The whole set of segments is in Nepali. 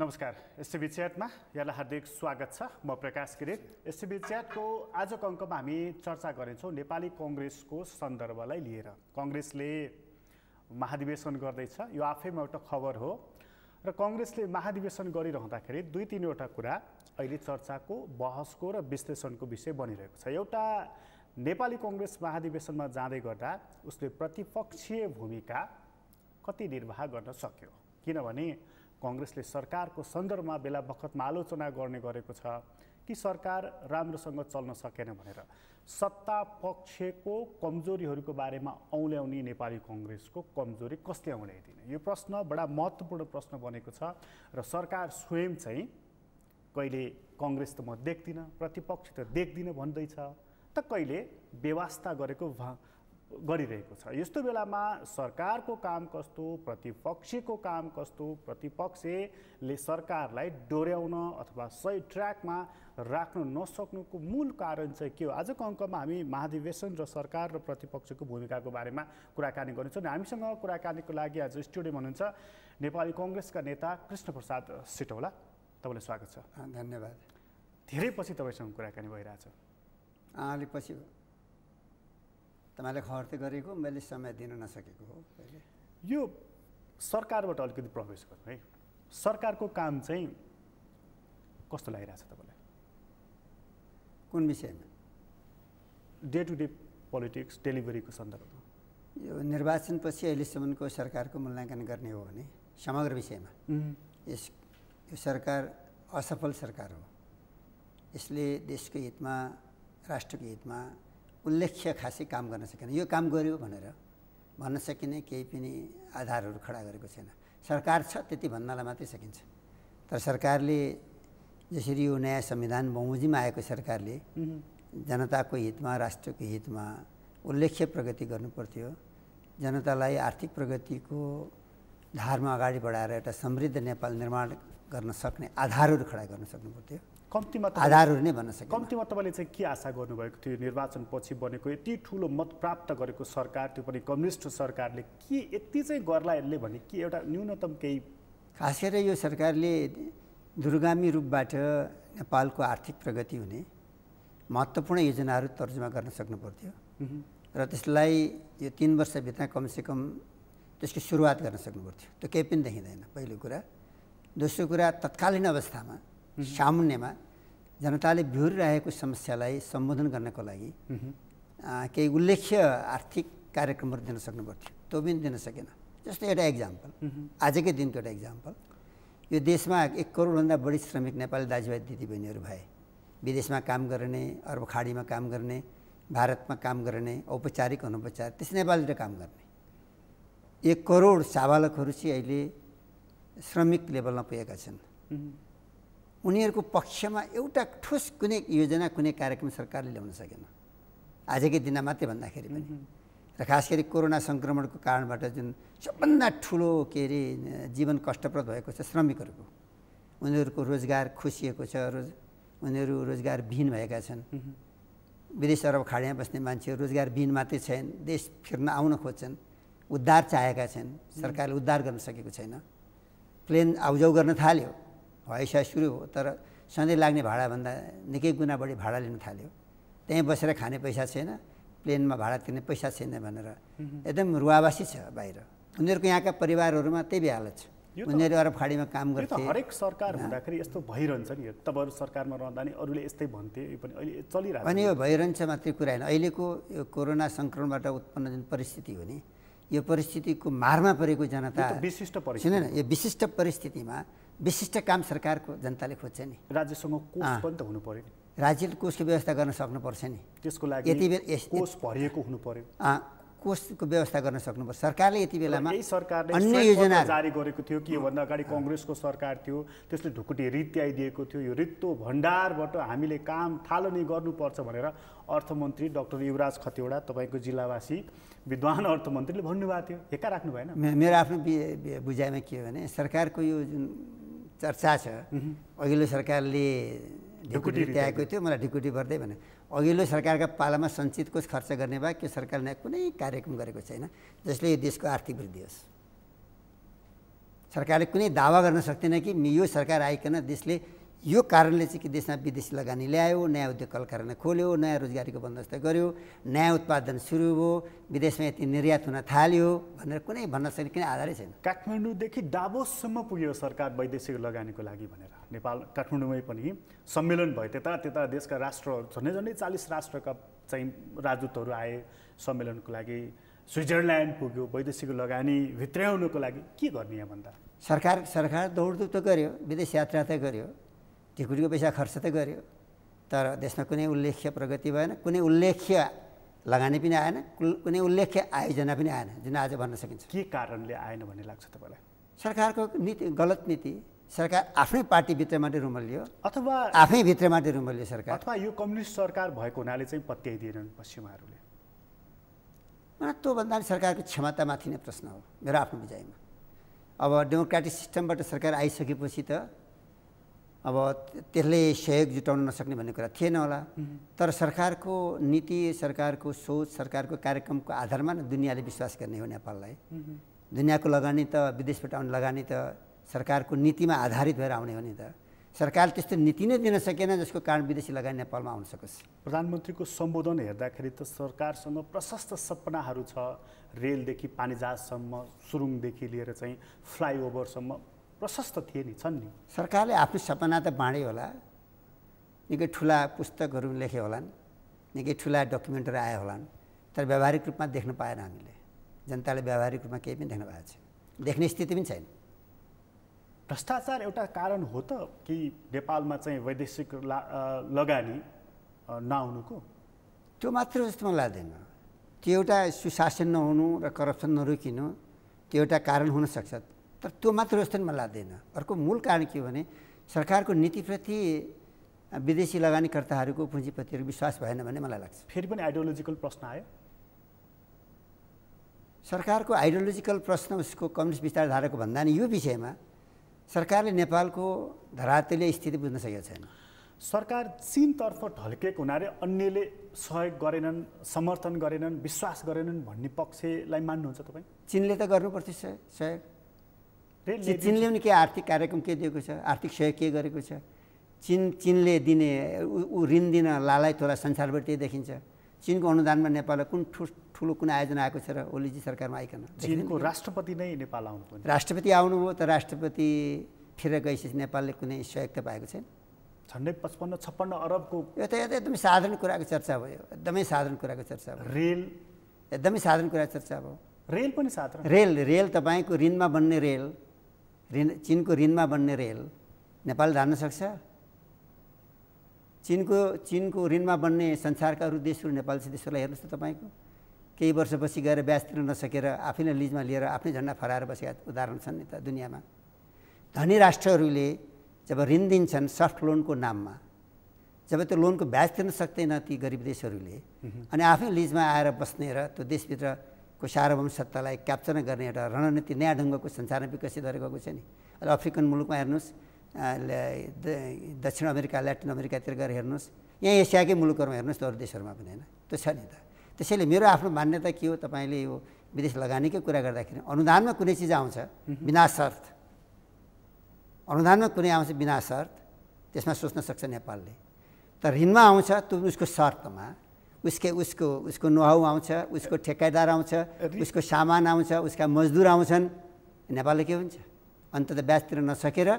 नमस्कार। एसटिभी च्याटमा यहाँलाई हार्दिक स्वागत छ। म प्रकाश किरेत। एसटिभी च्याटको आजको अङ्कमा हामी चर्चा गर्नेछौँ नेपाली कङ्ग्रेसको सन्दर्भलाई लिएर। कङ्ग्रेसले महाधिवेशन गर्दैछ, यो आफैमा एउटा खबर हो र कङ्ग्रेसले महाधिवेशन गरिरहँदाखेरि दुई तीनवटा कुरा अहिले चर्चाको, बहसको र विश्लेषणको विषय बनिरहेको छ। एउटा, नेपाली कङ्ग्रेस महाधिवेशनमा जाँदै गर्दा उसले प्रतिपक्षीय भूमिका कति निर्वाह गर्न सक्यो, किनभने कङ्ग्रेसले सरकारको सन्दर्भमा बेला बखतमा आलोचना गर्ने गरेको छ कि सरकार राम्रोसँग चल्न सकेन भनेर। सत्ता पक्षको कमजोरीहरूको बारेमा औल्याउने नेपाली कङ्ग्रेसको कमजोरी कसले औल्याइदिने, यो प्रश्न बडा महत्त्वपूर्ण प्रश्न बनेको छ र सरकार स्वयं चाहिँ कहिले कङ्ग्रेस त म देख्दिनँ, प्रतिपक्ष त देख्दिनँ भन्दैछ, त कहिले बेवास्ता गरिरहेको छ। यस्तो बेलामा सरकारको काम कस्तो, प्रतिपक्षीको काम कस्तो, प्रतिपक्षले सरकारलाई डोर्याउन अथवा सही ट्र्याकमा राख्न नसक्नुको मूल कारण चाहिँ के हो? आजको अङ्कमा हामी महाधिवेशन र सरकार र प्रतिपक्षको भूमिकाको बारेमा कुराकानी गर्नेछौँ। हामीसँग कुराकानीको लागि आज स्टुडियोमा हुनुहुन्छ नेपाली कङ्ग्रेसका नेता कृष्णप्रसाद सिटौला। तपाईँलाई स्वागत छ। धन्यवाद। धेरै पछि तपाईँसँग कुराकानी भइरहेछ। अलिपछि तपाईँले खबर त गरेको, मैले समय दिन नसकेको हो। यो सरकारबाट अलिकति प्रवेश गर्नु है, सरकारको काम चाहिँ कस्तो लागिरहेछ तपाईँलाई? कुन विषयमा? डे टु डे पोलिटिक्स, डेलिभरीको सन्दर्भमा। यो निर्वाचनपछि अहिलेसम्मको सरकारको मूल्याङ्कन गर्ने हो भने समग्र विषयमा यो सरकार असफल सरकार हो। यसले देशको हितमा, राष्ट्रको हितमा उल्लेख्य खासै काम गर्न सकेन। यो काम गर्यो भनेर भन्न सकिने केही पनि आधारहरू खडा गरेको छैन। सरकार छ त्यति भन्नलाई मात्रै सकिन्छ, तर सरकारले जसरी यो नयाँ संविधान बमोजिममा आएको सरकारले जनताको हितमा, राष्ट्रको हितमा उल्लेख्य प्रगति गर्नुपर्थ्यो, जनतालाई आर्थिक प्रगतिको धारमा अगाडि बढाएर एउटा समृद्ध नेपाल निर्माण गर्न सक्ने आधारहरू खडा गर्न सक्नुपर्थ्यो। कम्तीमा आधारहरू नै भन्न सकिन्छ। कम्तीमा तपाईँले चाहिँ के आशा गर्नुभएको थियो? निर्वाचनपछि बनेको यति ठुलो मत प्राप्त गरेको सरकार, त्यो पनि कम्युनिस्ट सरकारले के यति चाहिँ गर्ला यसले भने के एउटा न्यूनतम केही? खास गरेर यो सरकारले दूरगामी रूपबाट नेपालको आर्थिक प्रगति हुने महत्त्वपूर्ण योजनाहरू तर्जुमा गर्न सक्नुपर्थ्यो र त्यसलाई यो 3 वर्षभित्र कमसेकम त्यसको सुरुवात गर्न सक्नुपर्थ्यो। त्यो केही पनि देखिँदैन, पहिलो कुरा। दोस्रो कुरा, तत्कालीन अवस्थामा सामुन्यमा जनताले बिहोरिरहेको समस्यालाई सम्बोधन गर्नको लागि केही उल्लेख्य आर्थिक कार्यक्रमहरू दिन सक्नुपर्थ्यो, त्यो पनि दिन सकेन। जस्तै एउटा इक्जाम्पल, आजकै दिनको एउटा इक्जाम्पल, यो देशमा 1 करोडभन्दा बढी श्रमिक नेपाली दाजुभाइ दिदीबहिनीहरू भए। विदेशमा काम गर्ने, अरब खाडीमा काम गर्ने, भारतमा काम गर्ने, औपचारिक अनौपचारिक, त्यस नेपालतिर काम गर्ने 1 करोड साबालकहरू चाहिँ अहिले श्रमिक लेभलमा पुगेका छन्। उनीहरूको पक्षमा एउटा ठोस कुनै योजना, कुनै कार्यक्रम सरकारले ल्याउन सकेन, आजकै दिनमा मात्रै भन्दाखेरि पनि। र खास गरी कोरोना सङ्क्रमणको कारणबाट जुन सबभन्दा ठुलो जीवन कष्टप्रद भएको छ श्रमिकहरूको, उनीहरूको रोजगार खोसिएको छ, उनीहरू रोजगारविहीन भएका छन्। विदेश अरब खाडीमा बस्ने मान्छेहरू रोजगारविहीन मात्रै छैन, देश फिर्न आउन खोज्छन्, उद्धार चाहेका छन्, सरकारले उद्धार गर्न सकेको छैन। प्लेन आउजाउ गर्न थाल्यो, हवाईसेवा सुरु हो, तर सधैँ लाग्ने भाडाभन्दा निकै गुणा बढी भाडा लिन थाल्यो। त्यहीँ बसेर खाने पैसा छैन, प्लेनमा भाडा तिर्ने पैसा छैन भनेर एकदम रुवावासी छ बाहिर। उनीहरूको यहाँका परिवारहरूमा त्यही हालत छ। उनीहरू अरब खाडीमा काम गर्थे। हरेक सरकार हुँदाखेरि यस्तो भइरहन्छ नि। तपाईँहरू सरकारमा रहँदा नि अरूले यस्तै भन्थे, यो पनि अहिले चलिरहेको छ। अनि यो भइरहन्छ मात्रै कुरा होइन, अहिलेको यो कोरोना सङ्क्रमणबाट उत्पन्न जुन परिस्थिति हो नि, यो परिस्थितिको मारमा परेको जनता विशिष्ट परिस्थिति छैन। यो विशिष्ट परिस्थितिमा विशिष्ट काम सरकारको जनताले खोज्छ नि। राज्यसँग कोष पनि त हुनु पर्यो नि। राज्यले कोषको व्यवस्था गर्न सक्नुपर्छ नि। त्यसको लागि यति कोष भरिएको हुनु पर्यो। कोषको व्यवस्था गर्न सक्नुपर्छ। सरकारले यति बेलामा सरकारले अन्य योजना जारी गरेको थियो कि योभन्दा अगाडि कङ्ग्रेसको सरकार थियो, त्यसले ढुकुटी रित आइदिएको थियो। यो रित्तो भण्डारबाट हामीले काम थालनी गर्नुपर्छ भनेर अर्थमन्त्री डाक्टर युवराज खतिवडा, तपाईँको जिल्लावासी विद्वान अर्थमन्त्रीले भन्नुभएको थियो। हेक्का राख्नु भएन? मेरो आफ्नो बुझाइमा के हो भने, सरकारको यो जुन चर्चा छ, अघिल्लो सरकारले ढिकुटी ल्याएको थियो, मलाई ढिकुटी भर्दै भने अघिल्लो सरकारका पालामा सञ्चित कोष खर्च गर्ने बाहेक यो सरकारले कुनै कार्यक्रम गरेको छैन जसले यो देशको आर्थिक वृद्धि होस्। सरकारले कुनै दावा गर्न सक्दैन कि यो सरकार आइकन देशले यो कारणले चाहिँ कि देशमा विदेशी लगानी ल्यायो, नयाँ उद्योग कल कारखाना खोल्यो, नयाँ रोजगारीको बन्दोबस्त गर्यो, नयाँ उत्पादन सुरु भयो, विदेशमा यति निर्यात हुन थाल्यो भनेर कुनै भन्न सक्ने कुनै आधारै छैन। काठमाडौँदेखि डाभोससम्म पुग्यो सरकार वैदेशिक लगानीको लागि भनेर। नेपाल काठमाडौँमै पनि सम्मेलन भयो, त्यता देशका राष्ट्र झन्डै 40 राष्ट्रका चाहिँ राजदूतहरू आए सम्मेलनको लागि। स्विजरल्यान्ड पुग्यो वैदेशिक लगानी भित्र्याउनुको लागि। के गर्ने यहाँ भन्दा सरकार दौडधुप त गर्यो, विदेश यात्रा त गर्यो, टिकटको पैसा खर्च त गर्यो, तर देशमा कुनै उल्लेख्य प्रगति भएन, कुनै उल्लेख्य लगानी पनि आएन, कुनै उल्लेख्य आयोजना पनि आएन जुन आज भन्न सकिन्छ। के कारणले आएन भन्ने लाग्छ तपाईँलाई? सरकारको नीति गलत नीति, सरकार आफ्नै पार्टीभित्रबाट रुमल्यो अथवा आफै भित्रबाट रुमल्यो सरकार, अथवा यो कम्युनिस्ट सरकार भएको हुनाले चाहिँ पत्याइदिएनन् पश्चिमाहरूले। मलाई त्योभन्दा सरकारको क्षमतामाथि नै प्रश्न हो मेरो आफ्नो बुझाइमा। अब डेमोक्रेटिक सिस्टमबाट सरकार आइसकेपछि त अब त्यसले सहयोग जुटाउन नसक्ने भन्ने कुरा थिएन होला, तर सरकारको नीति, सरकारको सोच, सरकारको कार्यक्रमको आधारमा न दुनियाँले विश्वास गर्ने हो नेपाललाई। दुनियाँको लगानी त विदेशबाट आउने लगानी त सरकारको नीतिमा आधारित भएर आउने हो नि त। सरकारले त्यस्तो नीति नै दिन सकेन जसको कारण विदेशी लगानी नेपालमा आउन सकोस्। प्रधानमन्त्रीको सम्बोधन हेर्दाखेरि त सरकारसँग प्रशस्त सपनाहरू छ, रेलदेखि पानीजहाजसम्म, सुरुङदेखि लिएर चाहिँ फ्लाइओभरसम्म प्रशस्त थिए नि, छन् नि। सरकारले आफ्नो सपना त बाँड्यो होला, निकै ठुला पुस्तकहरू लेखे होलान्, निकै ठुला डकुमेन्टहरू आए होलान्, तर व्यावहारिक रूपमा देख्न पाएन हामीले। जनताले व्यावहारिक रूपमा केही पनि देख्न पाएको छैन, देख्ने स्थिति पनि छैन। भ्रष्टाचार एउटा कारण हो त कि नेपालमा चाहिँ वैदेशिक लगानी नआउनुको? त्यो मात्र जस्तो मलाई लाग्दैन। त्यो एउटा सुशासन नहुनु र करप्सन नरोकिनु त्यो एउटा कारण हुनसक्छ, तर त्यो मात्र जस्तो मलाई लाग्दैन। अर्को मूल कारण के हो भने सरकारको नीतिप्रति विदेशी लगानीकर्ताहरूको पुँजीपतिहरूको विश्वास भएन भन्ने मलाई लाग्छ। फेरि पनि आइडियोलोजिकल प्रश्न आयो। सरकारको आइडियोलोजिकल प्रश्न उसको कम्युनिस्ट विचारधाराको भन्दा नि यो विषयमा सरकारले नेपालको धरातलीय स्थिति बुझ्न सकेको छैन। सरकार चीनतर्फ ढल्केको हुनाले अन्यले सहयोग गरेनन्, समर्थन गरेनन्, विश्वास गरेनन् भन्ने पक्षलाई मान्नुहुन्छ तपाईँ? चीनले त गर्नुपर्छ सहयोग। चीनले पनि के आर्थिक कार्यक्रम के दिएको छ, आर्थिक सहयोग के गरेको छ? चीनले दिने ऋण दिन लालाई तोला संसारभर त्यही देखिन्छ। चीनको अनुदानमा नेपाललाई कुन ठुलो कुन आयोजना आएको छ र ओलीजी सरकारमा आइकन? चीनको राष्ट्रपति नै नेपाल आउनुभयो। राष्ट्रपति आउनुभयो त राष्ट्रपति फिर गएपछि नेपालले कुनै सहयोग त पाएको छैन। झन्डै 55-56 अरबको यो त एकदमै साधारण कुराको चर्चा भयो, एकदमै साधारण कुराको चर्चा भयो। रेल एकदमै साधारण कुराको चर्चा भयो। रेल पनि साधारण। रेल तपाईँको ऋणमा बन्ने रेल, चीनको ऋणमा बन्ने रेल नेपाल धान्न सक्छ? चीनको ऋणमा बन्ने संसारका अरू देशहरू नेपाली देशहरूलाई हेर्नुहोस् त तपाईँको केही वर्षपछि गएर ब्याज तिर्न नसकेर आफैले लिजमा लिएर आफ्नै झन्डा फहराएर बसेका उदाहरण छन् नि त दुनियाँमा। धनी राष्ट्रहरूले जब ऋण दिन्छन् सफ्ट लोनको नाममा, जब त्यो लोनको ब्याज तिर्न सक्दैन ती गरिब देशहरूले, अनि आफै लिजमा आएर बस्ने र त्यो देशभित्रको सार्वभौम सत्तालाई क्याप्चर गर्ने एउटा रणनीति नयाँ ढङ्गको संसारमा विकसित गरेर गएको छ नि। अहिले अफ्रिकन मुलुकमा हेर्नुहोस्, दक्षिण अमेरिका, ल्याटिन अमेरिकातिर गएर हेर्नुहोस्, यहाँ एसियाकै मुलुकहरूमा हेर्नुहोस्, अरू देशहरूमा पनि होइन, त्यो छ नि त। त्यसैले मेरो आफ्नो मान्यता के हो, तपाईँले यो विदेश लगानीकै कुरा गर्दाखेरि अनुदानमा कुनै चिज आउँछ बिना शर्त, अनुदानमा कुनै आउँछ बिना शर्त, त्यसमा सोच्न सक्छ नेपालले। तर ऋणमा आउँछ त्यो उसको शर्तमा, उसको नोहाउ आउँछ, उसको ठेक्कादार आउँछ, उसको सामान आउँछ, उसका मजदुर आउँछन्, नेपालले के हुन्छ? अन्तत ब्याज तिर्न नसकेर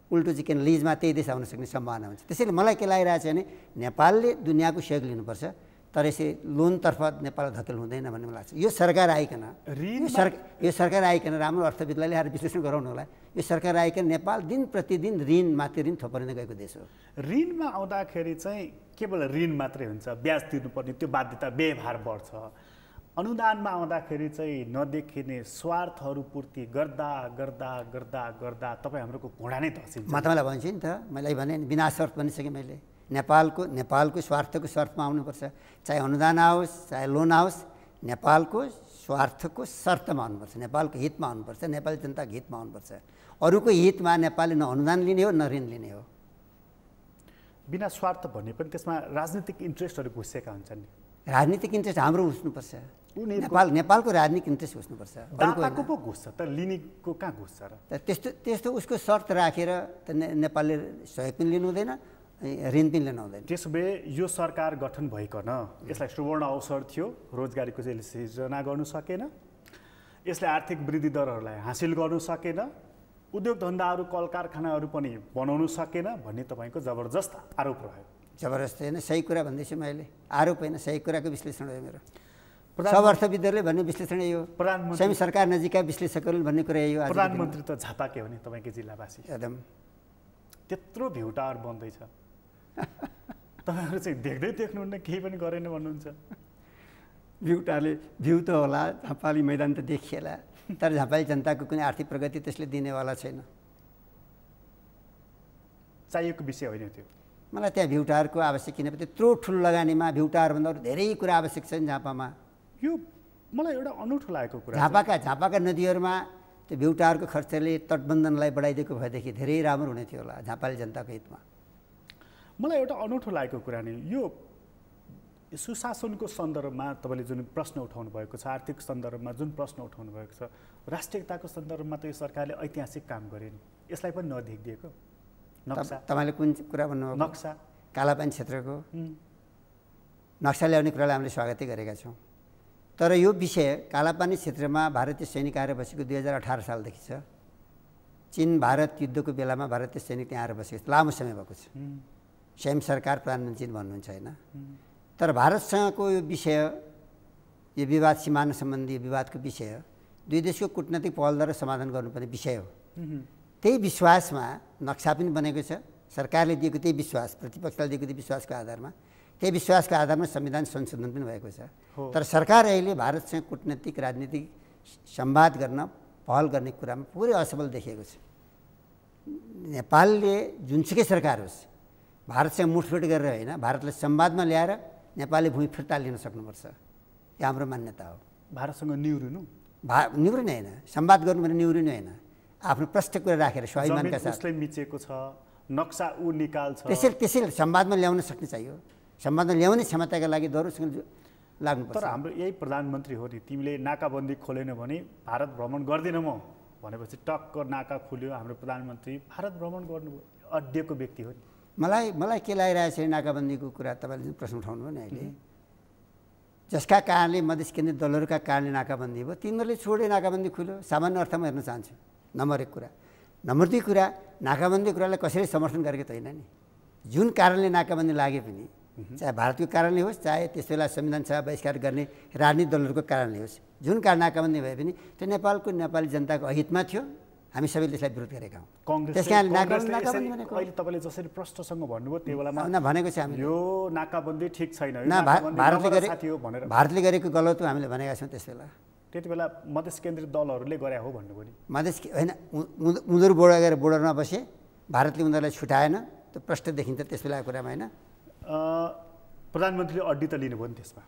उल्टो चाहिँ किन लिजमा त्यही देश आउन सक्ने सम्भावना हुन्छ। त्यसैले मलाई के लागिरहेको छ भने नेपालले दुनियाँको सहयोग लिनुपर्छ, तर यसै लोनतर्फ नेपाल धकेल हुँदैन भन्ने मलाई लाग्छ। यो सरकार आइकन राम्रो अर्थविदलाई ल्याएर विश्लेषण गराउनु होला। यो सरकार आइकन नेपाल दिन प्रतिदिन ऋणमाथि ऋण थोपरिँदै गएको देश हो। ऋणमा आउँदाखेरि चाहिँ केवल ऋण मात्रै हुन्छ, ब्याज तिर्नुपर्ने त्यो बाध्यता व्यवहार बढ्छ। अनुदानमा आउँदाखेरि चाहिँ नदेखिने स्वार्थहरू पूर्ति गर्दा गर्दा गर्दा गर्दा तपाईँ हाम्रोको घोडा नै धसिन्छ। म तपाईँलाई भन्छु नि त, मैले भने बिना शर्त भनिसकेँ मैले। नेपालको स्वार्थको शर्तमा आउनुपर्छ, चाहे अनुदान आओस् चाहे लोन आओस्, नेपालको स्वार्थको शर्तमा आउनुपर्छ, नेपालको हितमा आउनुपर्छ, नेपाली जनताको हितमा आउनुपर्छ। अरूको हितमा नेपालले न अनुदान लिने हो न ऋण लिने हो। बिना स्वार्थ भन्ने पनि त्यसमा राजनीतिक इन्ट्रेस्टहरू घुसेका हुन्छन् नि। राजनीतिक इन्ट्रेस्ट हाम्रो घुस्नुपर्छ। नेपालको राजनीतिक इन्ट्रेस्ट घुस्नुपर्छ। दाताको पो घुस्छ त, लिनेको कहाँ घुस्छ र? त्यस्तो उसको शर्त राखेर त नेपालले सहयोग पनि लिनु हुँदैन, ऋण पनि लिनु हुँदैन। त्यसो भए यो सरकार गठन भइकन यसलाई सुवर्ण अवसर थियो, रोजगारीको चाहिँ सृजना गर्नु सकेन, यसले आर्थिक वृद्धि दरहरूलाई हासिल गर्नु सकेन, उद्योग धन्दाहरू कल कारखानाहरू पनि बनाउनु सकेन भन्ने तपाईँको जबरजस्त आरोप रह्यो। जबरजस्त होइन, सही कुरा भन्दैछु मैले, आरोप होइन, सही कुराको विश्लेषण हो मेरो। सब अर्थविदहरूले भन्ने विश्लेषण यही हो, स्वयं सरकार नजिकका विश्लेषकहरूले भन्ने कुरा यही हो। प्रधानमन्त्री त झापाके हो नि तपाईँको जिल्लावासी, एकदम त्यत्रो भ्यू टावर बन्दैछ, तपाईँहरू चाहिँ देख्दै देख्नुहुन्न, केही पनि गरेन भन्नुहुन्छ। भ्यू टावरले भ्यू त होला, झापाली मैदान त देखिएला, तर झापाली जनताको कुनै आर्थिक प्रगति त्यसले दिनेवाला छैन। चाहिएको विषय होइन त्यो। मलाई त्यहाँ भ्यू टावरको आवश्यक किन, त्यत्रो ठुलो लगानीमा भ्यू टावरभन्दा अरू धेरै कुरा आवश्यक छ नि झापामा। यो मलाई एउटा अनौठो लागेको कुरा, झापाका नदीहरूमा त्यो भ्यू टावरको खर्चले तटबन्धनलाई बढाइदिएको भएदेखि धेरै राम्रो हुने थियो होला झापाली जनताको हितमा। मलाई एउटा अनौठो लागेको कुरा नि यो सुशासनको सन्दर्भमा तपाईँले जुन प्रश्न उठाउनु भएको छ, आर्थिक सन्दर्भमा जुन प्रश्न उठाउनु भएको छ, राष्ट्रियताको सन्दर्भमा त यो सरकारले ऐतिहासिक काम गरे नि, यसलाई पनि नदेखिदिएको नक्सा। तपाईँले कुन कुरा भन्नुभयो? नक्सा, कालापानी क्षेत्रको नक्सा ल्याउने कुरालाई हामीले स्वागतै गरेका छौँ, तर यो विषय कालापानी क्षेत्रमा भारतीय सैनिक आएर बसेको 2018 सालदेखि छ। चीन भारत युद्धको बेलामा भारतीय सैनिक त्यहाँ आएर बसेको लामो समय भएको छ, स्वयं सरकार प्रधानमन्त्री भन्नुहुन्छ होइन। तर भारतसँगको यो विषय, यो विवाद, सिमाना सम्बन्धी विवादको विषय दुई देशको कूटनैतिक पहलद्वारा समाधान गर्नुपर्ने विषय हो। त्यही विश्वासमा नक्सा पनि बनेको छ, सरकारले दिएको त्यही विश्वास, प्रतिपक्षले दिएको त्यही विश्वासको आधारमा, त्यही विश्वासको आधारमा संविधान संशोधन पनि भएको छ। तर सरकार अहिले भारतसँग कूटनैतिक राजनीतिक संवाद गर्न, पहल गर्ने कुरामा पुरै असफल देखिएको छ। नेपालले जुनसुकै सरकार होस्, भारतसँग मुठभेड गरेर होइन, भारतलाई संवादमा ल्याएर नेपालले भूमि फिर्ता लिन सक्नुपर्छ, यो हाम्रो मान्यता हो। भारतसँग निहुरिनु निहुरिनु होइन, संवाद गर्नु भने निहुरिनु होइन, आफ्नो प्रष्ट कुरा राखेर स्वाभिमानका साथ। उसले मिचेको छ, नक्सा ऊ निकाल्छ, त्यसैले संवादमा ल्याउन सक्ने चाहियो, संवादमा ल्याउने क्षमताका लागि दरोसँग लाग्नुपर्छ। तर हाम्रो यही प्रधानमन्त्री हो नि, तिमीले नाकाबन्दी खोलेन भने भारत भ्रमण गर्दिनँ म भनेपछि टक्क नाका खुल्यो, हाम्रो प्रधानमन्त्री भारत भ्रमण गर्नु अड्डिएको व्यक्ति हो नि। मलाई के लागिरहेको छ नाकाबन्दीको कुरा, तपाईँले जुन प्रश्न उठाउनु भयो नि अहिले, जसका कारणले मधेस केन्द्रित दलहरूका कारणले नाकाबन्दी भयो, तिनीहरूले छोडे नाकाबन्दी खुल्यो, सामान्य अर्थमा हेर्न चाहन्छु। नम्बर 1 कुरा। नम्बर 2 कुरा, नाकाबन्दी कुरालाई कसैले समर्थन गरेको त होइन नि। जुन कारणले नाकाबन्दी लागे पनि, चाहे भारतको कारणले होस्, चाहे त्यस बेला संविधान सभा बहिष्कार गर्ने राजनीतिक दलहरूको कारणले होस्, जुन कारण नाकाबन्दी भए पनि त्यो नेपाली जनताको हितमा थियो, हामी सबैले त्यसलाई विरोध गरेका हौँ। त्यस कारण अहिले तपाईँले जसरी प्रश्नसँग भन्नुभयो त्यो बेलामा भनेको छ हामीले यो नाकाबन्दी ठिक छैन, भारतले गरेको गलत हो हामीले भनेका छौँ। त्यस बेला त्यति बेला मधेस केन्द्रित दलहरूले गरे हो भन्नुभयो नि। मधेस होइन, उनीहरू बोर्डरमा बसे, भारतले उनीहरूलाई छुटाएन, त्यो प्रष्ट देखिन्छ त्यस बेलाको कुरामा होइन। प्रधानमन्त्रीले अड्डी त लिनुभयो नि, त्यसमा